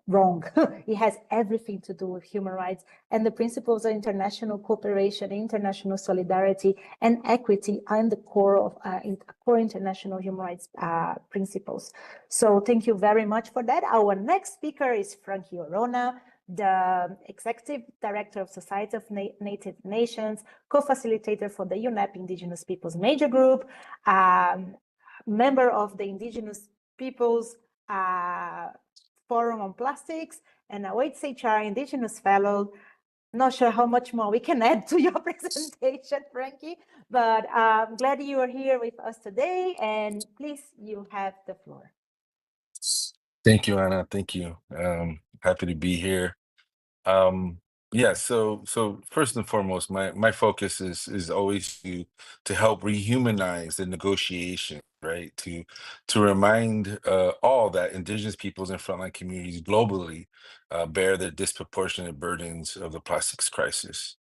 Wrong. It has everything to do with human rights and the principles of international cooperation, international solidarity, and equity are in the core of core international human rights principles. So thank you very much for that. Our next speaker is Frankie Orona, the Executive Director of Society of Native Nations, co-facilitator for the UNEP Indigenous Peoples Major Group, member of the Indigenous Peoples Forum on Plastics, and a WHR Indigenous Fellow. Not sure how much more we can add to your presentation, Frankie, but I'm glad you are here with us today, and please, you have the floor. Thank you, Anna. Thank you. Happy to be here. Yeah, so first and foremost, my focus is always to help rehumanize the negotiation, right? To remind all that Indigenous peoples and frontline communities globally bear the disproportionate burdens of the plastics crisis.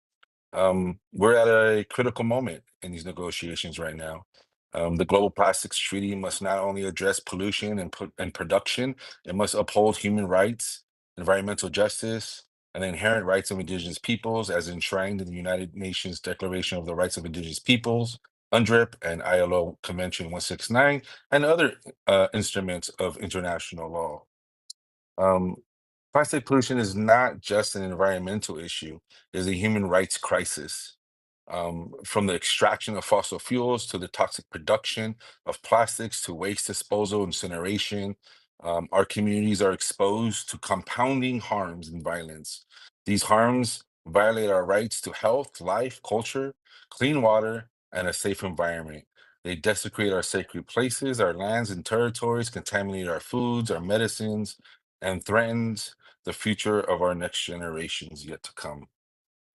We're at a critical moment in these negotiations right now. The Global Plastics Treaty must not only address pollution and production, it must uphold human rights, environmental justice, and the inherent rights of Indigenous peoples as enshrined in the United Nations Declaration of the Rights of Indigenous Peoples, UNDRIP, and ILO Convention 169, and other instruments of international law. Plastic pollution is not just an environmental issue, it is a human rights crisis. From the extraction of fossil fuels to the toxic production of plastics to waste disposal, incineration, our communities are exposed to compounding harms and violence. These harms violate our rights to health, life, culture, clean water, and a safe environment. They desecrate our sacred places, our lands and territories, contaminate our foods, our medicines, and threatens the future of our next generations yet to come.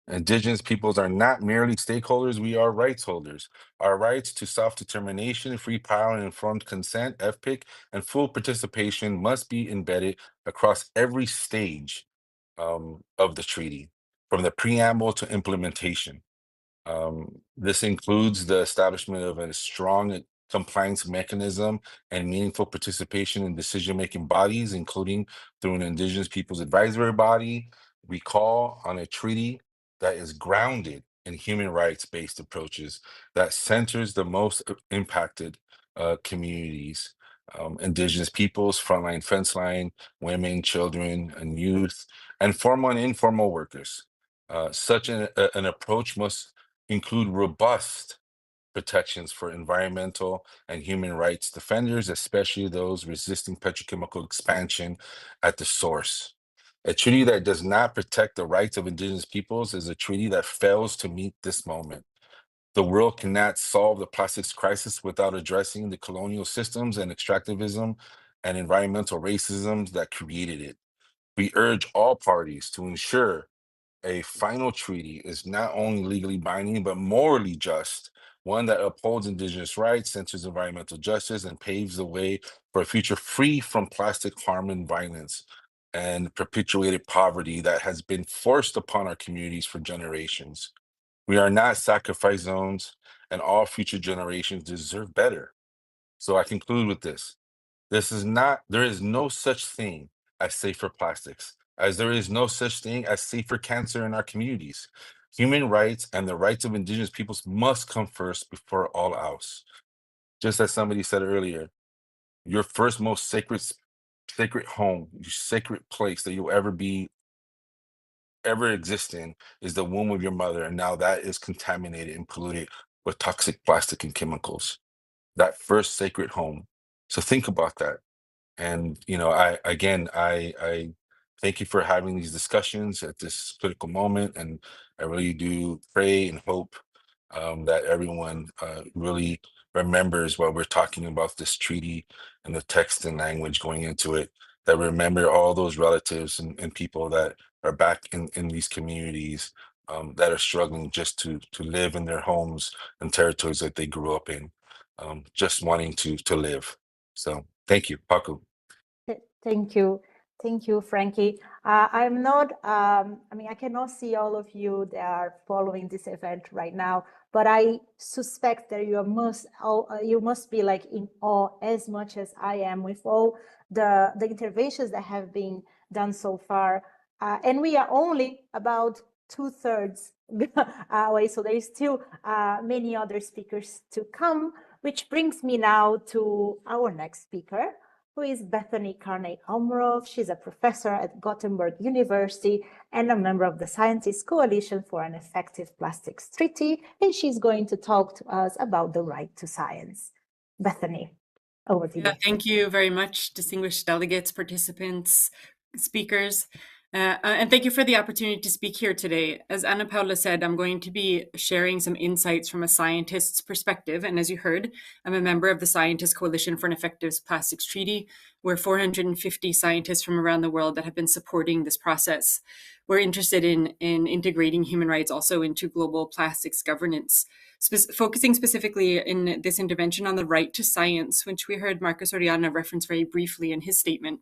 Indigenous peoples are not merely stakeholders, we are rights holders. Our rights to self-determination, free power, and informed consent, FPIC, and full participation must be embedded across every stage of the treaty, from the preamble to implementation. This includes the establishment of a strong compliance mechanism and meaningful participation in decision-making bodies, including through an Indigenous Peoples Advisory Body. We call on a treaty that is grounded in human rights-based approaches that centers the most impacted communities, Indigenous peoples, frontline, fence line, women, children, and youth, and formal and informal workers. Such an approach must include robust protections for environmental and human rights defenders, especially those resisting petrochemical expansion at the source. A treaty that does not protect the rights of Indigenous peoples is a treaty that fails to meet this moment. The world cannot solve the plastics crisis without addressing the colonial systems and extractivism and environmental racism that created it. We urge all parties to ensure a final treaty is not only legally binding, but morally just, one that upholds Indigenous rights, centers environmental justice, and paves the way for a future free from plastic harm and violence and perpetuated poverty that has been forced upon our communities for generations. We are not sacrifice zones, and all future generations deserve better. So I conclude with this. There is no such thing as safer plastics, as there is no such thing as safer cancer in our communities. Human rights and the rights of Indigenous peoples must come first before all else. Just as somebody said earlier, your first most sacred home, your sacred place that you'll ever exist in is the womb of your mother. And now that is contaminated and polluted with toxic plastic and chemicals. That first sacred home. So think about that. And I thank you for having these discussions at this critical moment, and I really do pray and hope that everyone really remembers while we're talking about this treaty and the text and language going into it, that remember all those relatives and people that are back in these communities that are struggling just to live in their homes and territories that they grew up in, just wanting to live. So thank you, Paku. Thank you. Thank you, Frankie. I'm not, I cannot see all of you that are following this event right now, but I suspect that you must be like in awe as much as I am with all the interventions that have been done so far. And we are only about 2/3 away, so there is still many other speakers to come, which brings me now to our next speaker, who is Bethany Carney-Omrov. She's a professor at Gothenburg University and a member of the Scientists Coalition for an Effective Plastics Treaty, and she's going to talk to us about the right to science. Bethany, over to you. Thank you very much, distinguished delegates, participants, speakers. And thank you for the opportunity to speak here today. As Ana Paula said, I'm going to be sharing some insights from a scientist's perspective. And as you heard, I'm a member of the Scientists Coalition for an Effective Plastics Treaty. We're 450 scientists from around the world that have been supporting this process. We're interested in integrating human rights also into global plastics governance, focusing specifically in this intervention on the right to science, which we heard Marcos Oriana reference very briefly in his statement.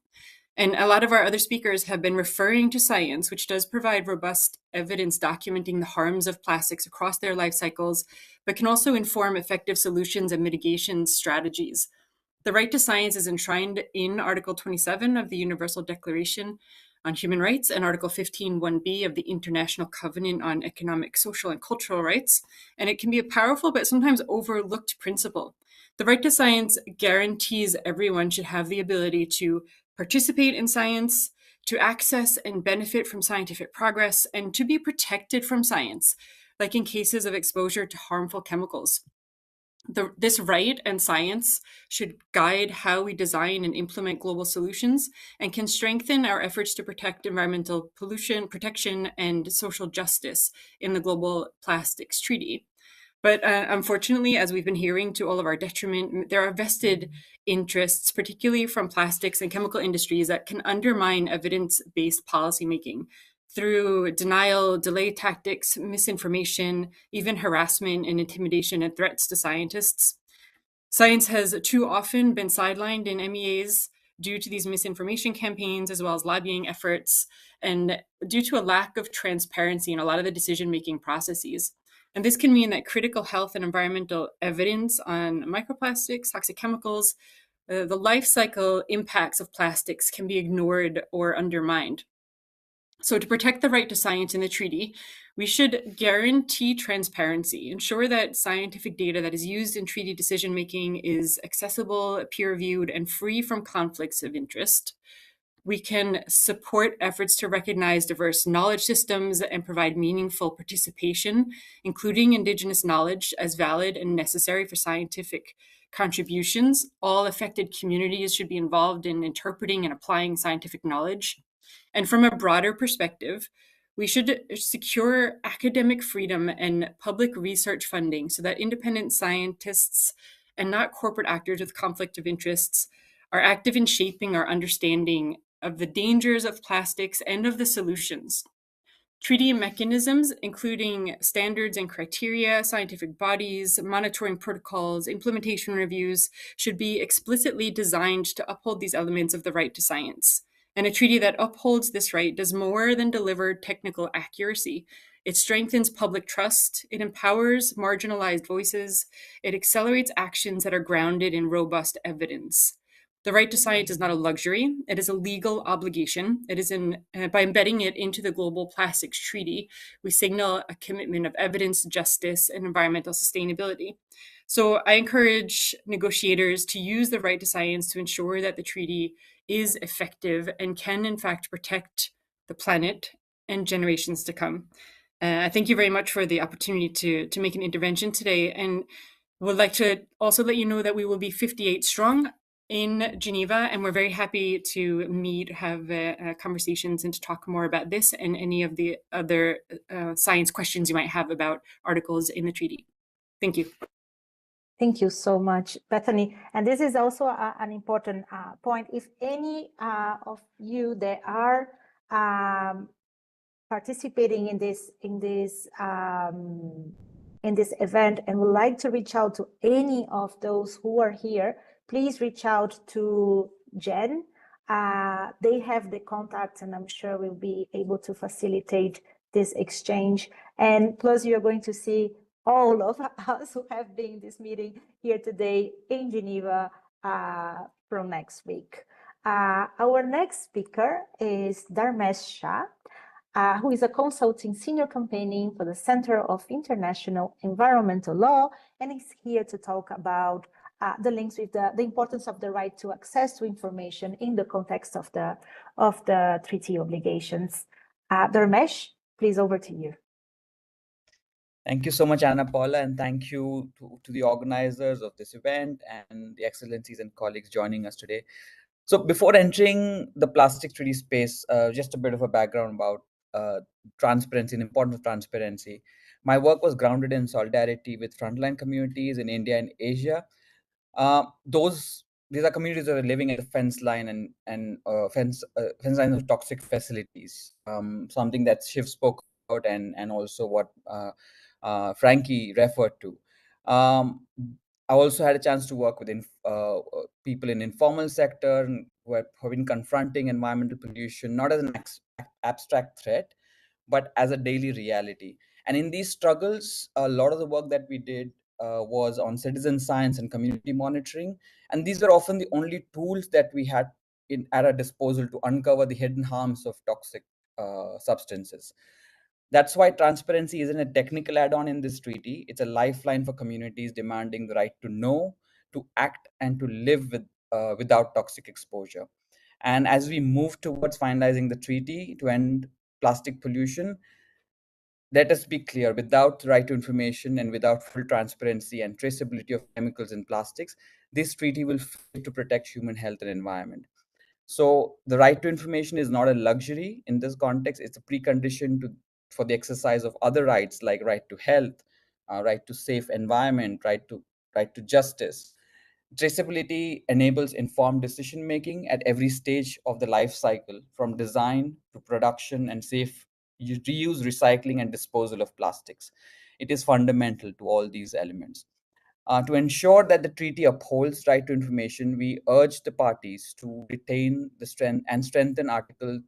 And a lot of our other speakers have been referring to science, which does provide robust evidence documenting the harms of plastics across their life cycles, but can also inform effective solutions and mitigation strategies. The right to science is enshrined in Article 27 of the Universal Declaration on Human Rights and Article 15(1)(b) of the International Covenant on Economic, Social, and Cultural Rights, and it can be a powerful but sometimes overlooked principle. The right to science guarantees everyone should have the ability to participate in science, to access and benefit from scientific progress, and to be protected from science, like in cases of exposure to harmful chemicals. This right and science should guide how we design and implement global solutions and can strengthen our efforts to protect environmental pollution, protection, and social justice in the Global Plastics Treaty. But unfortunately, as we've been hearing to all of our detriment, there are vested interests, particularly from plastics and chemical industries, that can undermine evidence-based policymaking through denial, delay tactics, misinformation, even harassment and intimidation and threats to scientists. Science has too often been sidelined in MEAs due to these misinformation campaigns, as well as lobbying efforts, and due to a lack of transparency in a lot of the decision-making processes. And this can mean that critical health and environmental evidence on microplastics, toxic chemicals, the life cycle impacts of plastics can be ignored or undermined. So to protect the right to science in the treaty, we should guarantee transparency, ensure that scientific data that is used in treaty decision-making is accessible, peer-reviewed, and free from conflicts of interest. We can support efforts to recognize diverse knowledge systems and provide meaningful participation, including Indigenous knowledge, as valid and necessary for scientific contributions. All affected communities should be involved in interpreting and applying scientific knowledge. And from a broader perspective, we should secure academic freedom and public research funding so that independent scientists and not corporate actors with conflict of interests are active in shaping our understanding of the dangers of plastics and of the solutions. Treaty mechanisms, including standards and criteria, scientific bodies, monitoring protocols, implementation reviews, should be explicitly designed to uphold these elements of the right to science. And a treaty that upholds this right does more than deliver technical accuracy. It strengthens public trust, it empowers marginalized voices, it accelerates actions that are grounded in robust evidence. The right to science is not a luxury, it is a legal obligation. It is by embedding it into the Global Plastics Treaty, we signal a commitment of evidence, justice, and environmental sustainability. So I encourage negotiators to use the right to science to ensure that the treaty is effective and can, in fact, protect the planet and generations to come. I thank you very much for the opportunity to make an intervention today, and would like to also let you know that we will be 58 strong in Geneva, and we're very happy to meet, have conversations, and to talk more about this and any of the other science questions you might have about articles in the treaty. Thank you. Thank you so much, Bethany. And this is also an important point. If any of you that are participating in this event and would like to reach out to any of those who are here, please reach out to Jen. They have the contacts, and I'm sure we'll be able to facilitate this exchange. And plus, you're going to see all of us who have been in this meeting here today in Geneva from next week. Our next speaker is Dharmesh Shah, who is a consulting senior campaigning for the Center of International Environmental Law, and is here to talk about the links with the importance of the right to access to information in the context of the treaty obligations. Dharmesh, please, over to you. Thank you so much, Anna Paula, and thank you to the organizers of this event and the excellencies and colleagues joining us today. So before entering the plastic treaty space, just a bit of a background about transparency and importance of transparency. My work was grounded in solidarity with frontline communities in India and Asia. These are communities that are living at the fence line and fence line of toxic facilities. Something that Shiv spoke about and also what Frankie referred to. I also had a chance to work with people in informal sector who have been confronting environmental pollution not as an abstract threat, but as a daily reality. And in these struggles, a lot of the work that we did was on citizen science and community monitoring. And these were often the only tools that we had at our disposal to uncover the hidden harms of toxic substances. That's why transparency isn't a technical add-on in this treaty. It's a lifeline for communities demanding the right to know, to act, and to live without toxic exposure. And as we move towards finalizing the treaty to end plastic pollution, let us be clear, without the right to information and without full transparency and traceability of chemicals in plastics, this treaty will fail to protect human health and environment. So the right to information is not a luxury in this context. It's a precondition for the exercise of other rights like right to health, right to safe environment, right to justice. Traceability enables informed decision making at every stage of the life cycle, from design to production and safe reuse, recycling, and disposal of plastics. It is fundamental to all these elements. To ensure that the treaty upholds right to information, we urge the parties to retain the strength and strengthen Article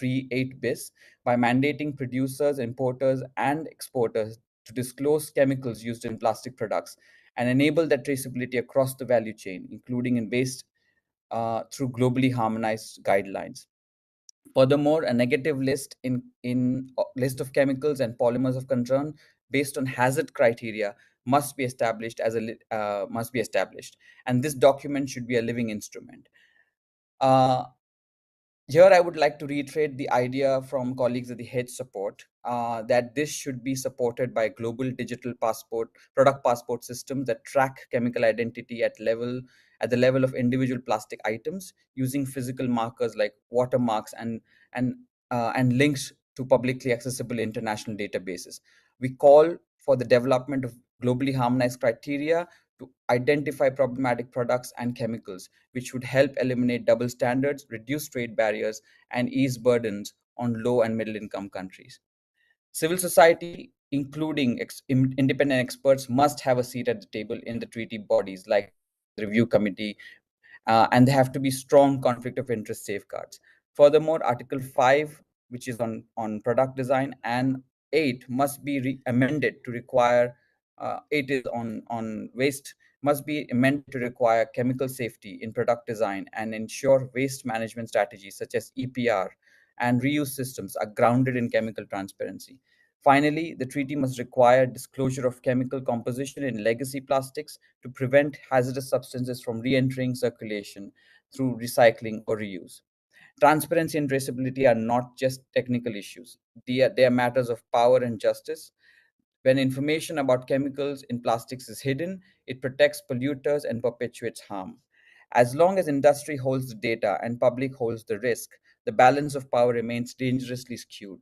3.8 bis by mandating producers, importers, and exporters to disclose chemicals used in plastic products and enable that traceability across the value chain, including in waste, through globally harmonized guidelines. Furthermore, a negative list in list of chemicals and polymers of concern based on hazard criteria must be established and this document should be a living instrument. Here, I would like to reiterate the idea from colleagues at the Hedge support that this should be supported by global digital product passport systems that track chemical identity at the level of individual plastic items using physical markers like watermarks and links to publicly accessible international databases. We call for the development of globally harmonized criteria to identify problematic products and chemicals, which would help eliminate double standards, reduce trade barriers, and ease burdens on low and middle income countries. Civil society, including independent experts, must have a seat at the table in the treaty bodies like the review committee, and there have to be strong conflict of interest safeguards. Furthermore, Article 5, which is on product design, and 8 must be amended to require, 8 is on waste, must be amended to require chemical safety in product design and ensure waste management strategies such as EPR and reuse systems are grounded in chemical transparency. Finally, the treaty must require disclosure of chemical composition in legacy plastics to prevent hazardous substances from re-entering circulation through recycling or reuse. Transparency and traceability are not just technical issues. They are matters of power and justice. When information about chemicals in plastics is hidden, it protects polluters and perpetuates harm. As long as industry holds the data and public holds the risk, the balance of power remains dangerously skewed.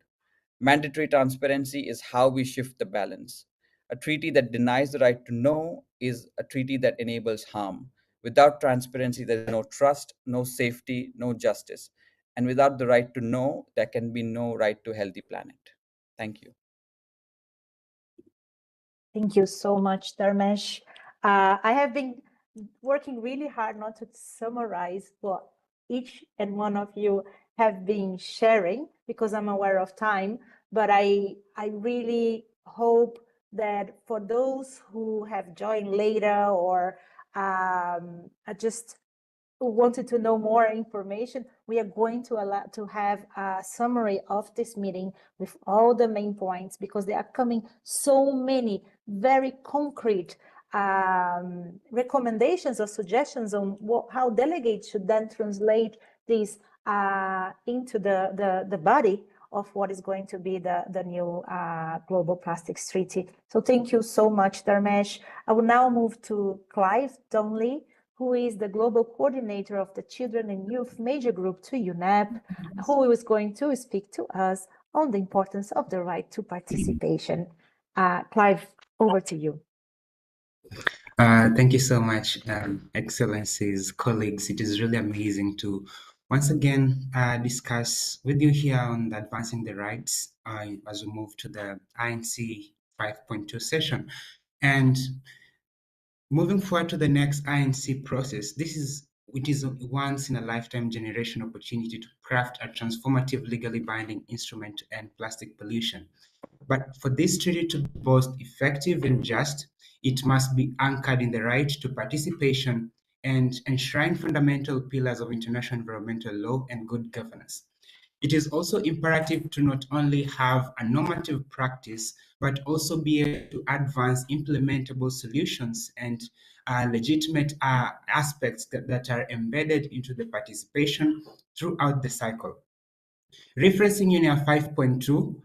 Mandatory transparency is how we shift the balance. A treaty that denies the right to know is a treaty that enables harm. Without transparency, there is no trust, no safety, no justice. And without the right to know, there can be no right to a healthy planet. Thank you. Thank you so much, Dharmesh. I have been working really hard not to summarize what each and one of you have been sharing because I'm aware of time, but I really hope that for those who have joined later or just wanted to know more information, we are going to have a summary of this meeting with all the main points because there are coming so many very concrete recommendations or suggestions on how delegates should then translate these into the body of what is going to be the new Global Plastics Treaty. So thank you so much, Dharmesh. I will now move to Clive Donnelly, who is the Global Coordinator of the Children and Youth Major Group to UNEP, who is going to speak to us on the importance of the right to participation. Clive, over to you. Thank you so much, Excellencies, colleagues. It is really amazing to once again discuss with you here on advancing the rights as we move to the INC 5.2 session. And moving forward to the next INC process, it is a once in a lifetime generation opportunity to craft a transformative legally binding instrument to end plastic pollution. But for this treaty to be both effective and just, it must be anchored in the right to participation and enshrine fundamental pillars of international environmental law and good governance. It is also imperative to not only have a normative practice, but also be able to advance implementable solutions and legitimate aspects that are embedded into the participation throughout the cycle. Referencing UNIA 5.2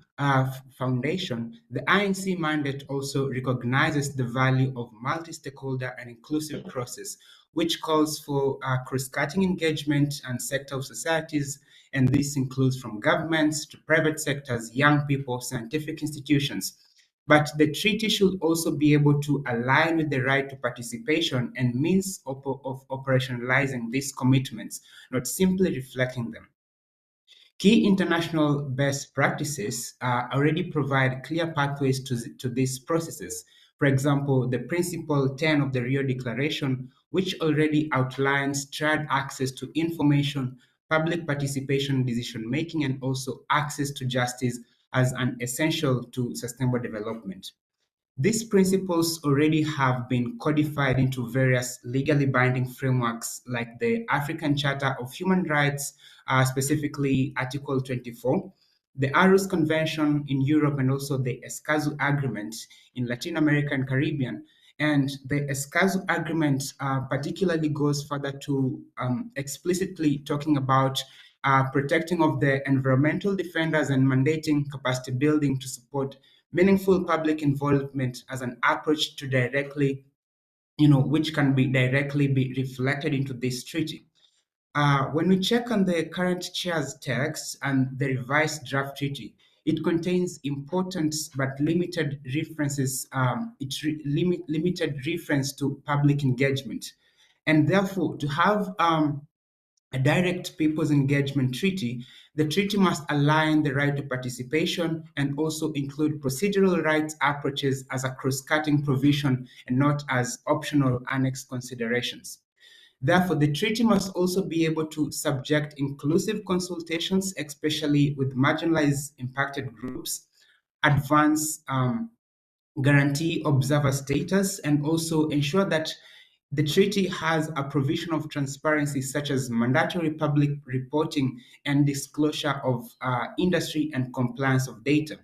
foundation, the INC mandate also recognizes the value of multi-stakeholder and inclusive process, which calls for cross-cutting engagement and sector of societies, and this includes from governments to private sectors, young people, scientific institutions. But the treaty should also be able to align with the right to participation and means of operationalizing these commitments, not simply reflecting them. Key international best practices already provide clear pathways to these processes. For example, the Principle 10 of the Rio Declaration, which already outlines shared access to information, public participation in decision-making, and also access to justice as an essential to sustainable development. These principles already have been codified into various legally binding frameworks like the African Charter of Human Rights, specifically Article 24, the Aarhus Convention in Europe, and also the Escazú Agreement in Latin America and Caribbean. And the Escazú Agreement particularly goes further to explicitly talking about protecting of the environmental defenders and mandating capacity building to support meaningful public involvement as an approach to directly, which can be directly be reflected into this treaty. When we check on the current chair's text and the revised draft treaty, it contains important but limited references. Limited reference to public engagement, and therefore to have a direct people's engagement treaty, the treaty must align the right to participation and also include procedural rights approaches as a cross-cutting provision and not as optional annex considerations. Therefore, the treaty must also be able to subject inclusive consultations, especially with marginalized impacted groups, advance guarantee observer status, and also ensure that the treaty has a provision of transparency, such as mandatory public reporting and disclosure of industry and compliance of data.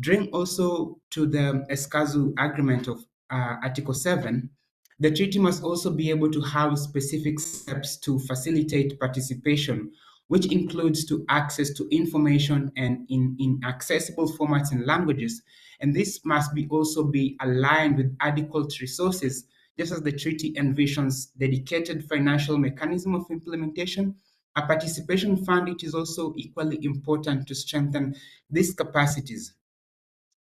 Drawing also to the Escazú Agreement of Article 7, the treaty must also be able to have specific steps to facilitate participation, which includes to access to information and in accessible formats and languages. And this must be also be aligned with adequate resources, just as the treaty envisions dedicated financial mechanism of implementation. A participation fund, it is also equally important to strengthen these capacities.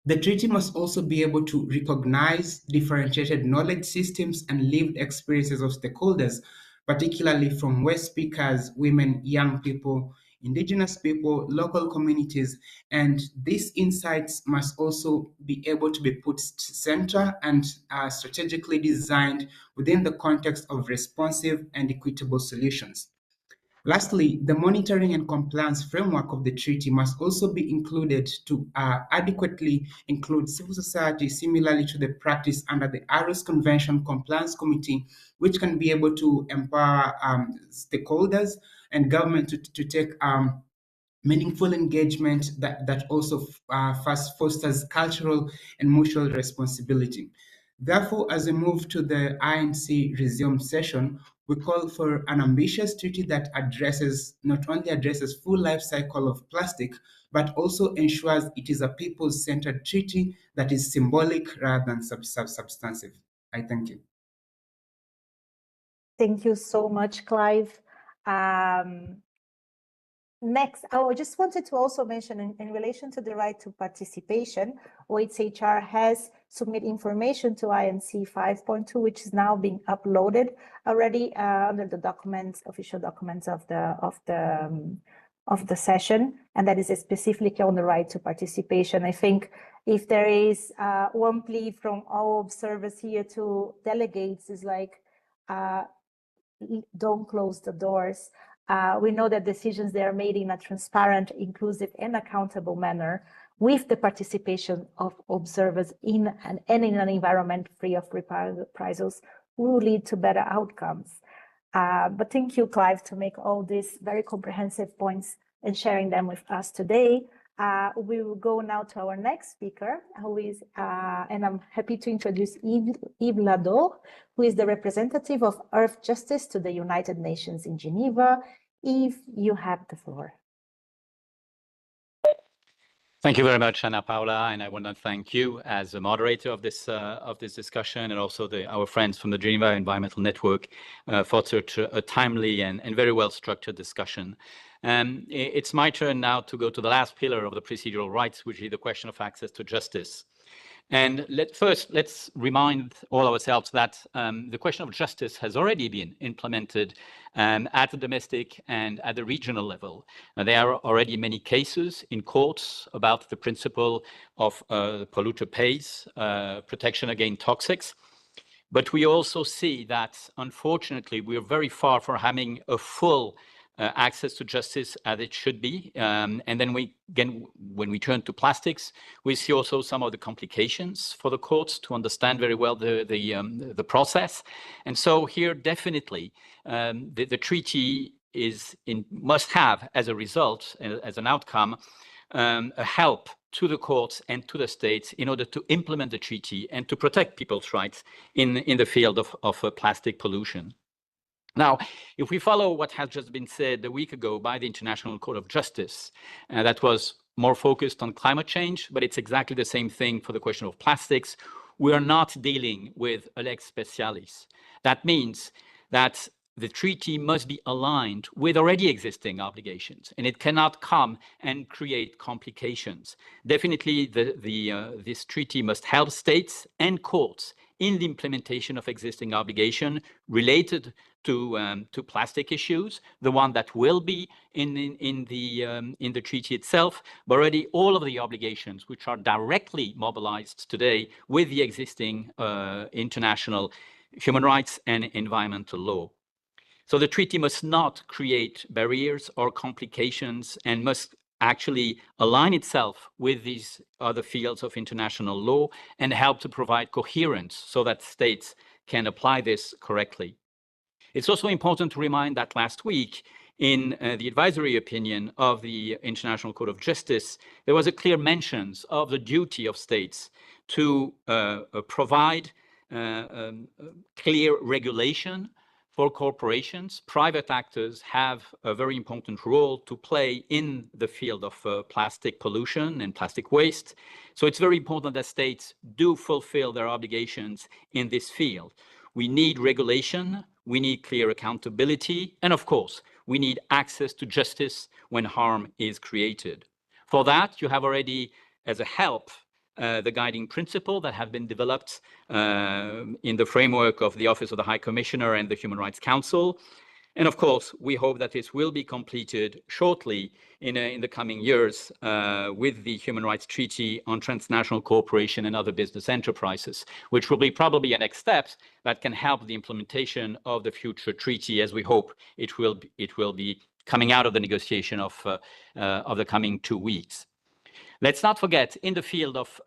The treaty must also be able to recognize differentiated knowledge systems and lived experiences of stakeholders, particularly from West speakers, women, young people, Indigenous people, local communities, and these insights must also be able to be put center and strategically designed within the context of responsive and equitable solutions. Lastly, the monitoring and compliance framework of the treaty must also be included to adequately include civil society, similarly to the practice under the Aarhus Convention Compliance Committee, which can be able to empower stakeholders and government to take meaningful engagement that also fosters cultural and mutual responsibility. Therefore, as we move to the INC resume session, we call for an ambitious treaty that not only addresses full life cycle of plastic, but also ensures it is a people-centered treaty that is symbolic rather than substantive. I thank you. Thank you so much, Clive. Next, I just wanted to also mention in relation to the right to participation, OHCHR has submitted information to INC 5.2, which is now being uploaded already under the documents, official documents of the session, and that is specifically on the right to participation. I think if there is one plea from all observers here to delegates is like, don't close the doors. We know that decisions they are made in a transparent, inclusive, and accountable manner with the participation of observers in an environment free of reprisals will lead to better outcomes. But thank you, Clive, to make all these very comprehensive points and sharing them with us today. We will go now to our next speaker, who is, and I'm happy to introduce Yves Lador, who is the representative of Earth Justice to the United Nations in Geneva. Yves, you have the floor. Thank you very much, Ana Paula, and I want to thank you as a moderator of this discussion, and also our friends from the Geneva Environmental Network for such a timely and very well-structured discussion. It's my turn now to go to the last pillar of the procedural rights, which is the question of access to justice. And let's remind all ourselves that the question of justice has already been implemented at the domestic and at the regional level. There are already many cases in courts about the principle of polluter pays, protection against toxics. But we also see that, unfortunately, we are very far from having a full access to justice as it should be. And then when we turn to plastics, we see also some of the complications for the courts to understand very well the process. And so here, definitely, the treaty must have, as a result, as an outcome, a help to the courts and to the states in order to implement the treaty and to protect people's rights in the field of plastic pollution. Now, if we follow what has just been said a week ago by the International Court of Justice, that was more focused on climate change, but it's exactly the same thing for the question of plastics. We are not dealing with a lex specialis. That means that the treaty must be aligned with already existing obligations, and it cannot come and create complications. Definitely, this treaty must help states and courts in the implementation of existing obligation related to plastic issues, the one that will be in the treaty itself, but already all of the obligations which are directly mobilized today with the existing international human rights and environmental law. So the treaty must not create barriers or complications and must actually align itself with these other fields of international law and help to provide coherence so that states can apply this correctly. It's also important to remind that last week, in the advisory opinion of the International Court of Justice, there was a clear mention of the duty of states to provide clear regulation for corporations. Private actors have a very important role to play in the field of plastic pollution and plastic waste. So it's very important that states do fulfill their obligations in this field. We need regulation, we need clear accountability, and of course, we need access to justice when harm is created. For that, you have already, as a help, the guiding principle that have been developed in the framework of the Office of the High Commissioner and the Human Rights Council. And of course, we hope that this will be completed shortly in the coming years with the Human Rights Treaty on Transnational Cooperation and Other Business Enterprises, which will be probably a next step that can help the implementation of the future treaty, as we hope it will be coming out of the negotiation of the coming 2 weeks. Let's not forget, in the field of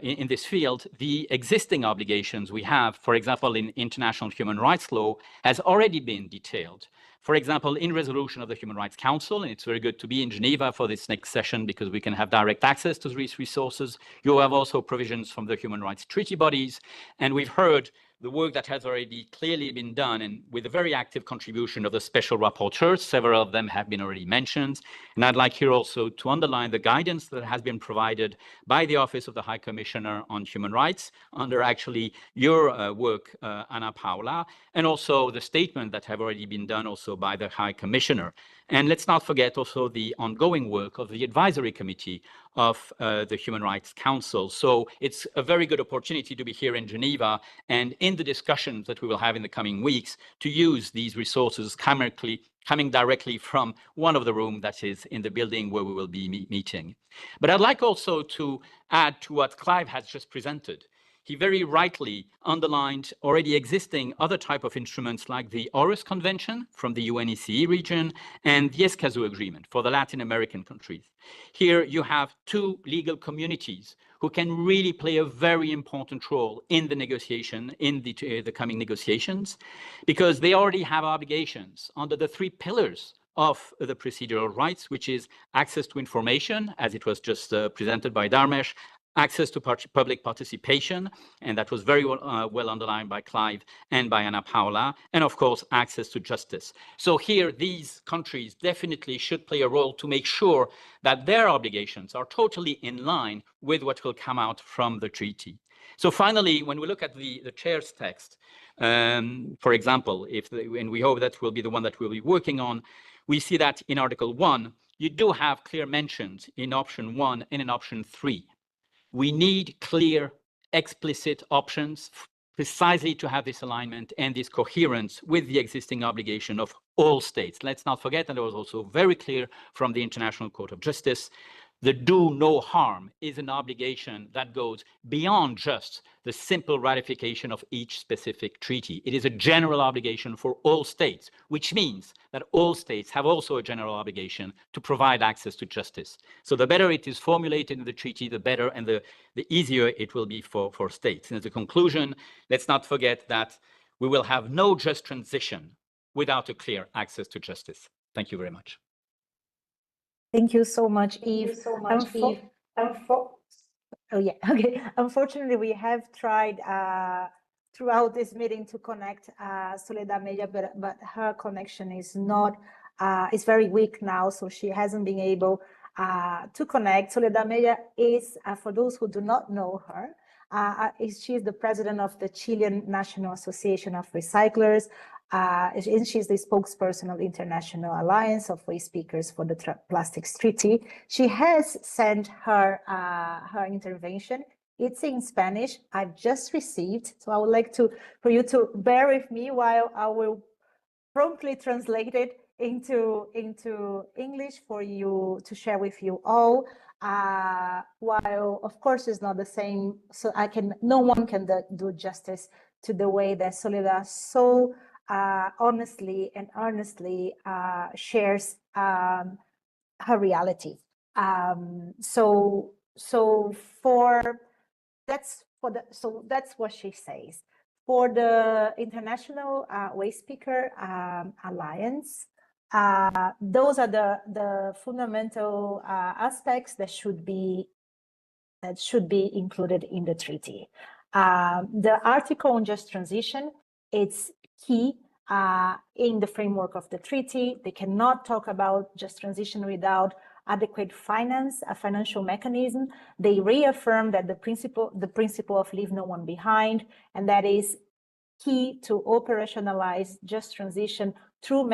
in this field, the existing obligations we have, for example, in international human rights law, has already been detailed. For example, in resolution of the Human Rights Council, and it's very good to be in Geneva for this next session because we can have direct access to these resources. You have also provisions from the human rights treaty bodies, and we've heard the work that has already clearly been done, and with a very active contribution of the special rapporteurs. Several of them have been already mentioned. And I'd like here also to underline the guidance that has been provided by the Office of the High Commissioner on Human Rights under actually your work, Ana Paula, and also the statement that have already been done also by the High Commissioner. And let's not forget also the ongoing work of the Advisory Committee of the Human Rights Council. So it's a very good opportunity to be here in Geneva and in the discussions that we will have in the coming weeks to use these resources coming directly from one of the rooms that is in the building where we will be meeting. But I'd like also to add to what Clive has just presented. He very rightly underlined already existing other type of instruments like the Aarhus Convention from the UNECE region and the Escazú Agreement for the Latin American countries. Here you have two legal communities who can really play a very important role in the negotiation, in the coming negotiations, because they already have obligations under the 3 pillars of the procedural rights, which is access to information, as it was just presented by Dharmesh, access to public participation, and that was very well underlined by Clive and by Ana Paula, and of course, access to justice. So here, these countries definitely should play a role to make sure that their obligations are totally in line with what will come out from the treaty. So finally, when we look at the chair's text, for example, and we hope that will be the one that we'll be working on, we see that in Article 1, you do have clear mentions in option 1 and in option 3. We need clear, explicit options precisely to have this alignment and this coherence with the existing obligation of all states. Let's not forget that it was also very clear from the International Court of Justice. The do no harm is an obligation that goes beyond just the simple ratification of each specific treaty. It is a general obligation for all states, which means that all states have also a general obligation to provide access to justice. So the better it is formulated in the treaty, the better and the easier it will be for states. And as a conclusion, let's not forget that we will have no just transition without a clear access to justice. Thank you very much. Thank you so much, Yves. Oh yeah, okay. Unfortunately, we have tried throughout this meeting to connect Soledad Mella, but her connection is not, is very weak now, so she hasn't been able to connect. Soledad Mella is, for those who do not know her, she is the president of the Chilean National Association of Recyclers, and she's the spokesperson of the International Alliance of Waste Speakers for the Plastics Treaty. She has sent her her intervention It's in Spanish. I've just received, so I would like for you to bear with me while I will promptly translate it into English for you to share with you all. While of course it's not the same, so no one can do justice to the way that Soledad so honestly and earnestly shares her reality. So that's what she says. For the International Waste Speaker Alliance, those are the fundamental aspects that should be included in the treaty. The article on just transition, it's key in the framework of the treaty. They cannot talk about just transition without adequate finance, a financial mechanism. They reaffirm that the principle of leave no one behind, and that is key to operationalize just transition through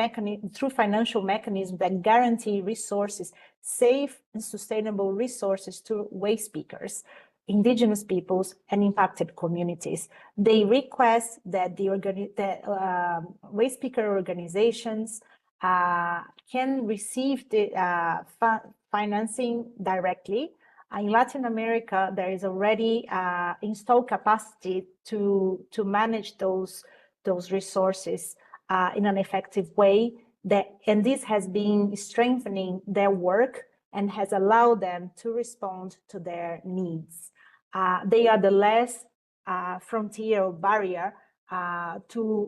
financial mechanisms that guarantee resources, safe and sustainable resources to waste speakers, Indigenous peoples, and impacted communities. They request that the waste speaker organizations can receive the financing directly. In Latin America, there is already installed capacity to manage those resources in an effective way. And this has been strengthening their work and has allowed them to respond to their needs. They are the last frontier or barrier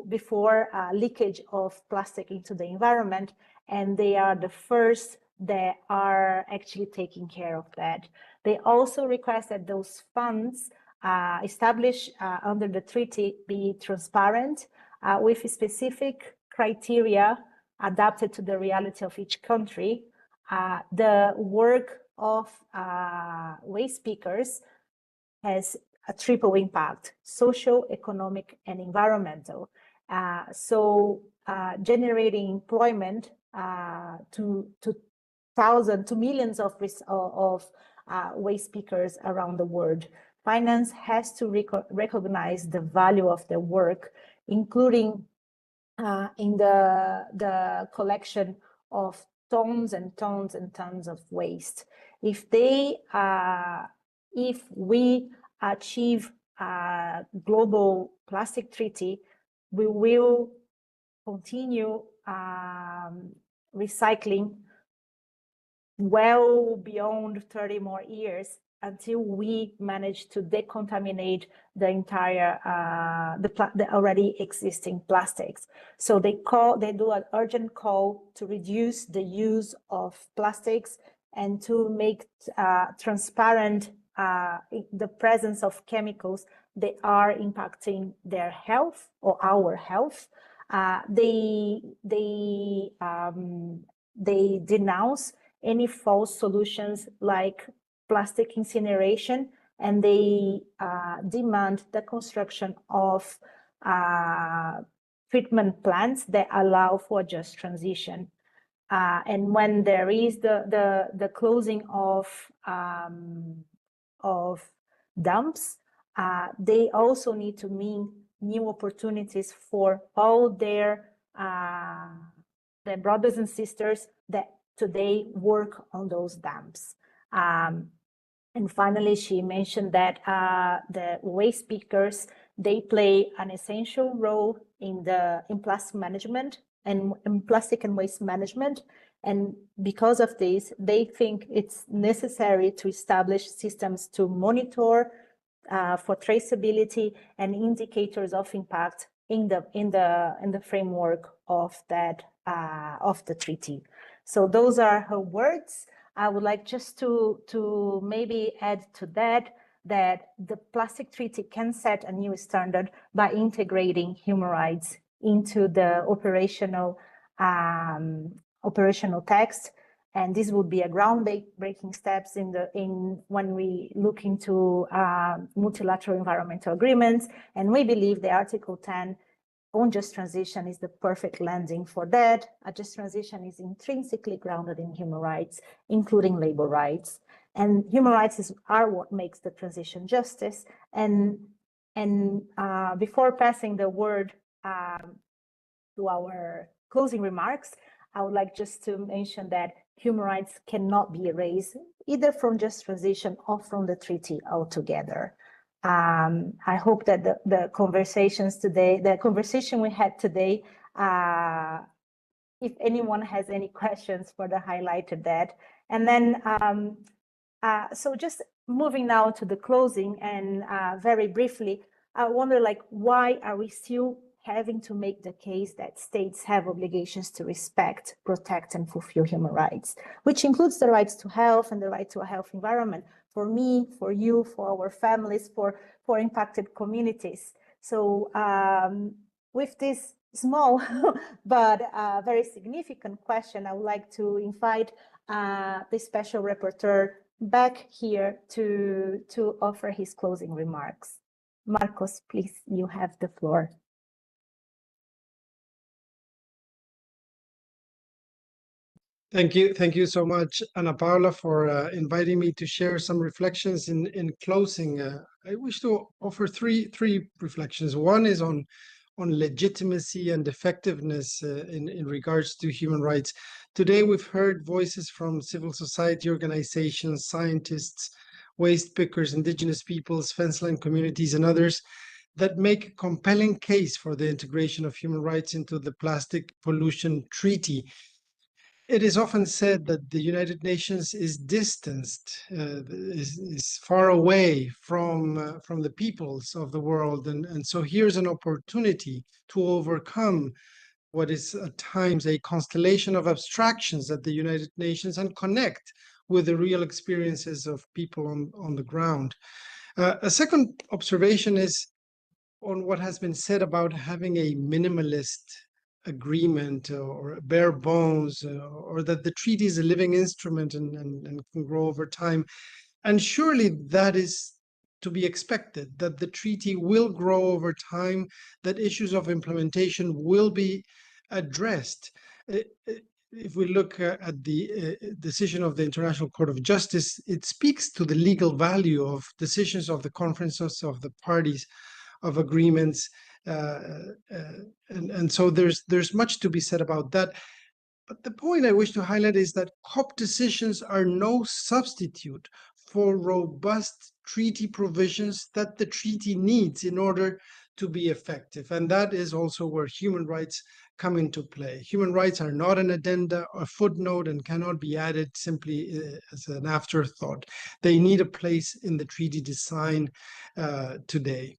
before leakage of plastic into the environment, and they are the first that are actually taking care of that. They also request that those funds established under the treaty be transparent with specific criteria adapted to the reality of each country. The work of waste speakers has a triple impact: social, economic, and environmental. So generating employment to millions of waste speakers around the world. Finance has to recognize the value of their work, including in the collection of tons and tons and tons of waste. If we achieve a global plastic treaty, we will continue recycling well beyond 30 more years until we manage to decontaminate the entire the already existing plastics. So they do an urgent call to reduce the use of plastics and to make transparent the presence of chemicals that are impacting their health or our health. They denounce any false solutions like plastic incineration, and they demand the construction of treatment plants that allow for just transition. And when there is the closing of dumps, they also need to mean new opportunities for all their brothers and sisters that today work on those dumps. And finally, she mentioned that the waste speakers, they play an essential role in plastic management and in plastic and waste management. And because of this, they think it's necessary to establish systems to monitor for traceability and indicators of impact in the framework of the treaty. So those are her words. I would like just to maybe add to that the plastic treaty can set a new standard by integrating human rights into the operational text, and this would be a groundbreaking steps when we look into multilateral environmental agreements. And we believe the Article 10 on just transition is the perfect landing for that. A just transition is intrinsically grounded in human rights, including labor rights. And human rights are what makes the transition justice. And before passing the word to our closing remarks, I would like just to mention that human rights cannot be erased either from just transition or from the treaty altogether. I hope that the conversations today, the conversation we had today, if anyone has any questions, further highlighted that. And then, so just moving now to the closing, and very briefly, I wonder, like, why are we still having to make the case that states have obligations to respect, protect, and fulfill human rights, which includes the rights to health and the right to a healthy environment for me, for you, for our families, for impacted communities. So with this small but very significant question, I would like to invite the special rapporteur back here to offer his closing remarks. Marcos, please, you have the floor. Thank you so much, Ana Paula, for inviting me to share some reflections in closing. I wish to offer three reflections. One is on legitimacy and effectiveness in regards to human rights. Today, we've heard voices from civil society organizations, scientists, waste pickers, indigenous peoples, fenceline communities, and others that make a compelling case for the integration of human rights into the Plastic Pollution Treaty. It is often said that the United Nations is distanced, is far away from the peoples of the world. And so here's an opportunity to overcome what is at times a constellation of abstractions at the United Nations and connect with the real experiences of people on the ground. A second observation is on what has been said about having a minimalist agreement or bare bones, or that the treaty is a living instrument and can grow over time. And surely that is to be expected, that the treaty will grow over time, that issues of implementation will be addressed. If we look at the decision of the International Court of Justice, it speaks to the legal value of decisions of the conferences of the parties, of agreements, and so there's much to be said about that. But the point I wish to highlight is that COP decisions are no substitute for robust treaty provisions that the treaty needs in order to be effective. And that is also where human rights come into play. Human rights are not an addenda or footnote and cannot be added simply as an afterthought. They need a place in the treaty design today.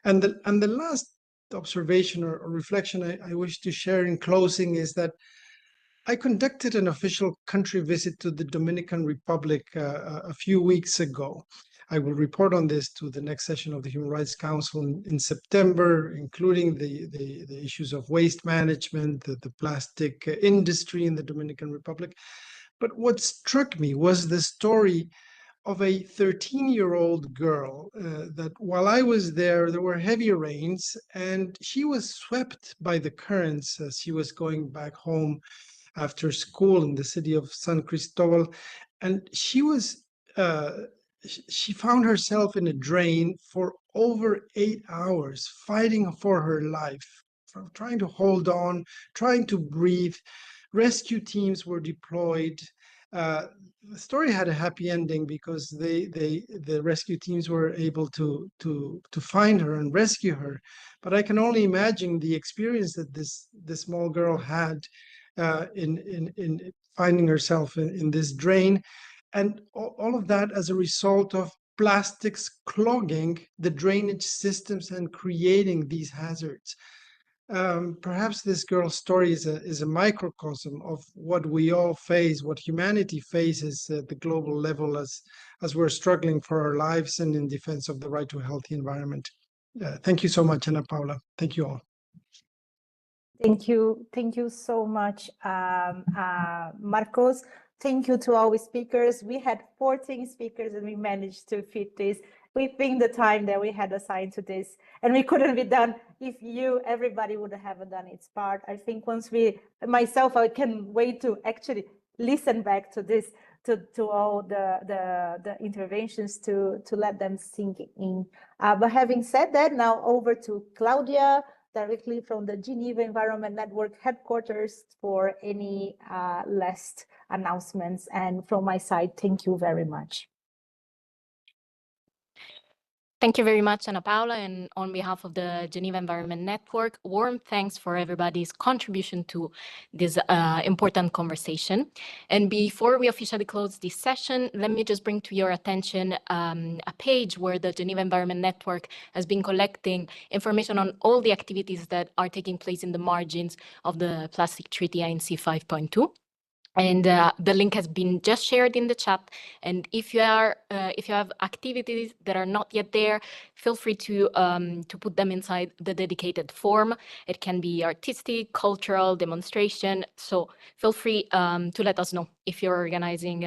And the last observation or reflection I wish to share in closing is that I conducted an official country visit to the Dominican Republic a few weeks ago. I will report on this to the next session of the Human Rights Council in September, including the issues of waste management, the plastic industry in the Dominican Republic. But what struck me was the story of a 13-year-old girl that while I was there were heavy rains, and she was swept by the currents as she was going back home after school in the city of San Cristobal. And she found herself in a drain for over 8 hours, fighting for her life, trying to hold on, trying to breathe. Rescue teams were deployed. The story had a happy ending because the rescue teams were able to find her and rescue her. But I can only imagine the experience that this small girl had in finding herself in this drain, and all of that as a result of plastics clogging the drainage systems and creating these hazards. Perhaps this girl's story is a microcosm of what we all face, what humanity faces at the global level as we're struggling for our lives and in defense of the right to a healthy environment. Thank you so much, Ana Paula. Thank you all. Thank you so much, Marcos. Thank you to all speakers. We had 14 speakers and we managed to fit this within the time that we had assigned to this. And we couldn't be done if everybody would have done its part. I think once I can wait to actually listen back to this, to all the interventions to let them sink in. But having said that, now over to Claudia, directly from the Geneva Environment Network headquarters for any last announcements. And from my side, thank you very much. Thank you very much, Ana Paula, and on behalf of the Geneva Environment Network, warm thanks for everybody's contribution to this important conversation. And before we officially close this session, let me just bring to your attention a page where the Geneva Environment Network has been collecting information on all the activities that are taking place in the margins of the Plastic Treaty INC 5.2. And the link has been just shared in the chat. And if you have activities that are not yet there, feel free to put them inside the dedicated form. It can be artistic, cultural, demonstration. So feel free to let us know if you're organizing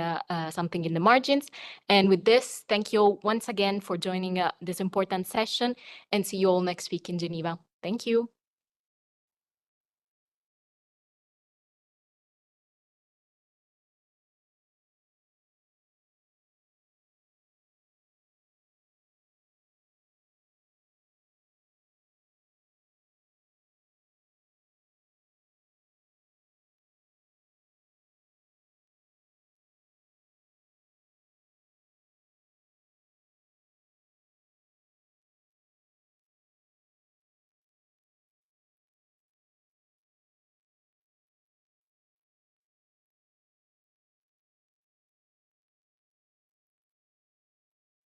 something in the margins. And with this, thank you once again for joining this important session, and see you all next week in Geneva. Thank you.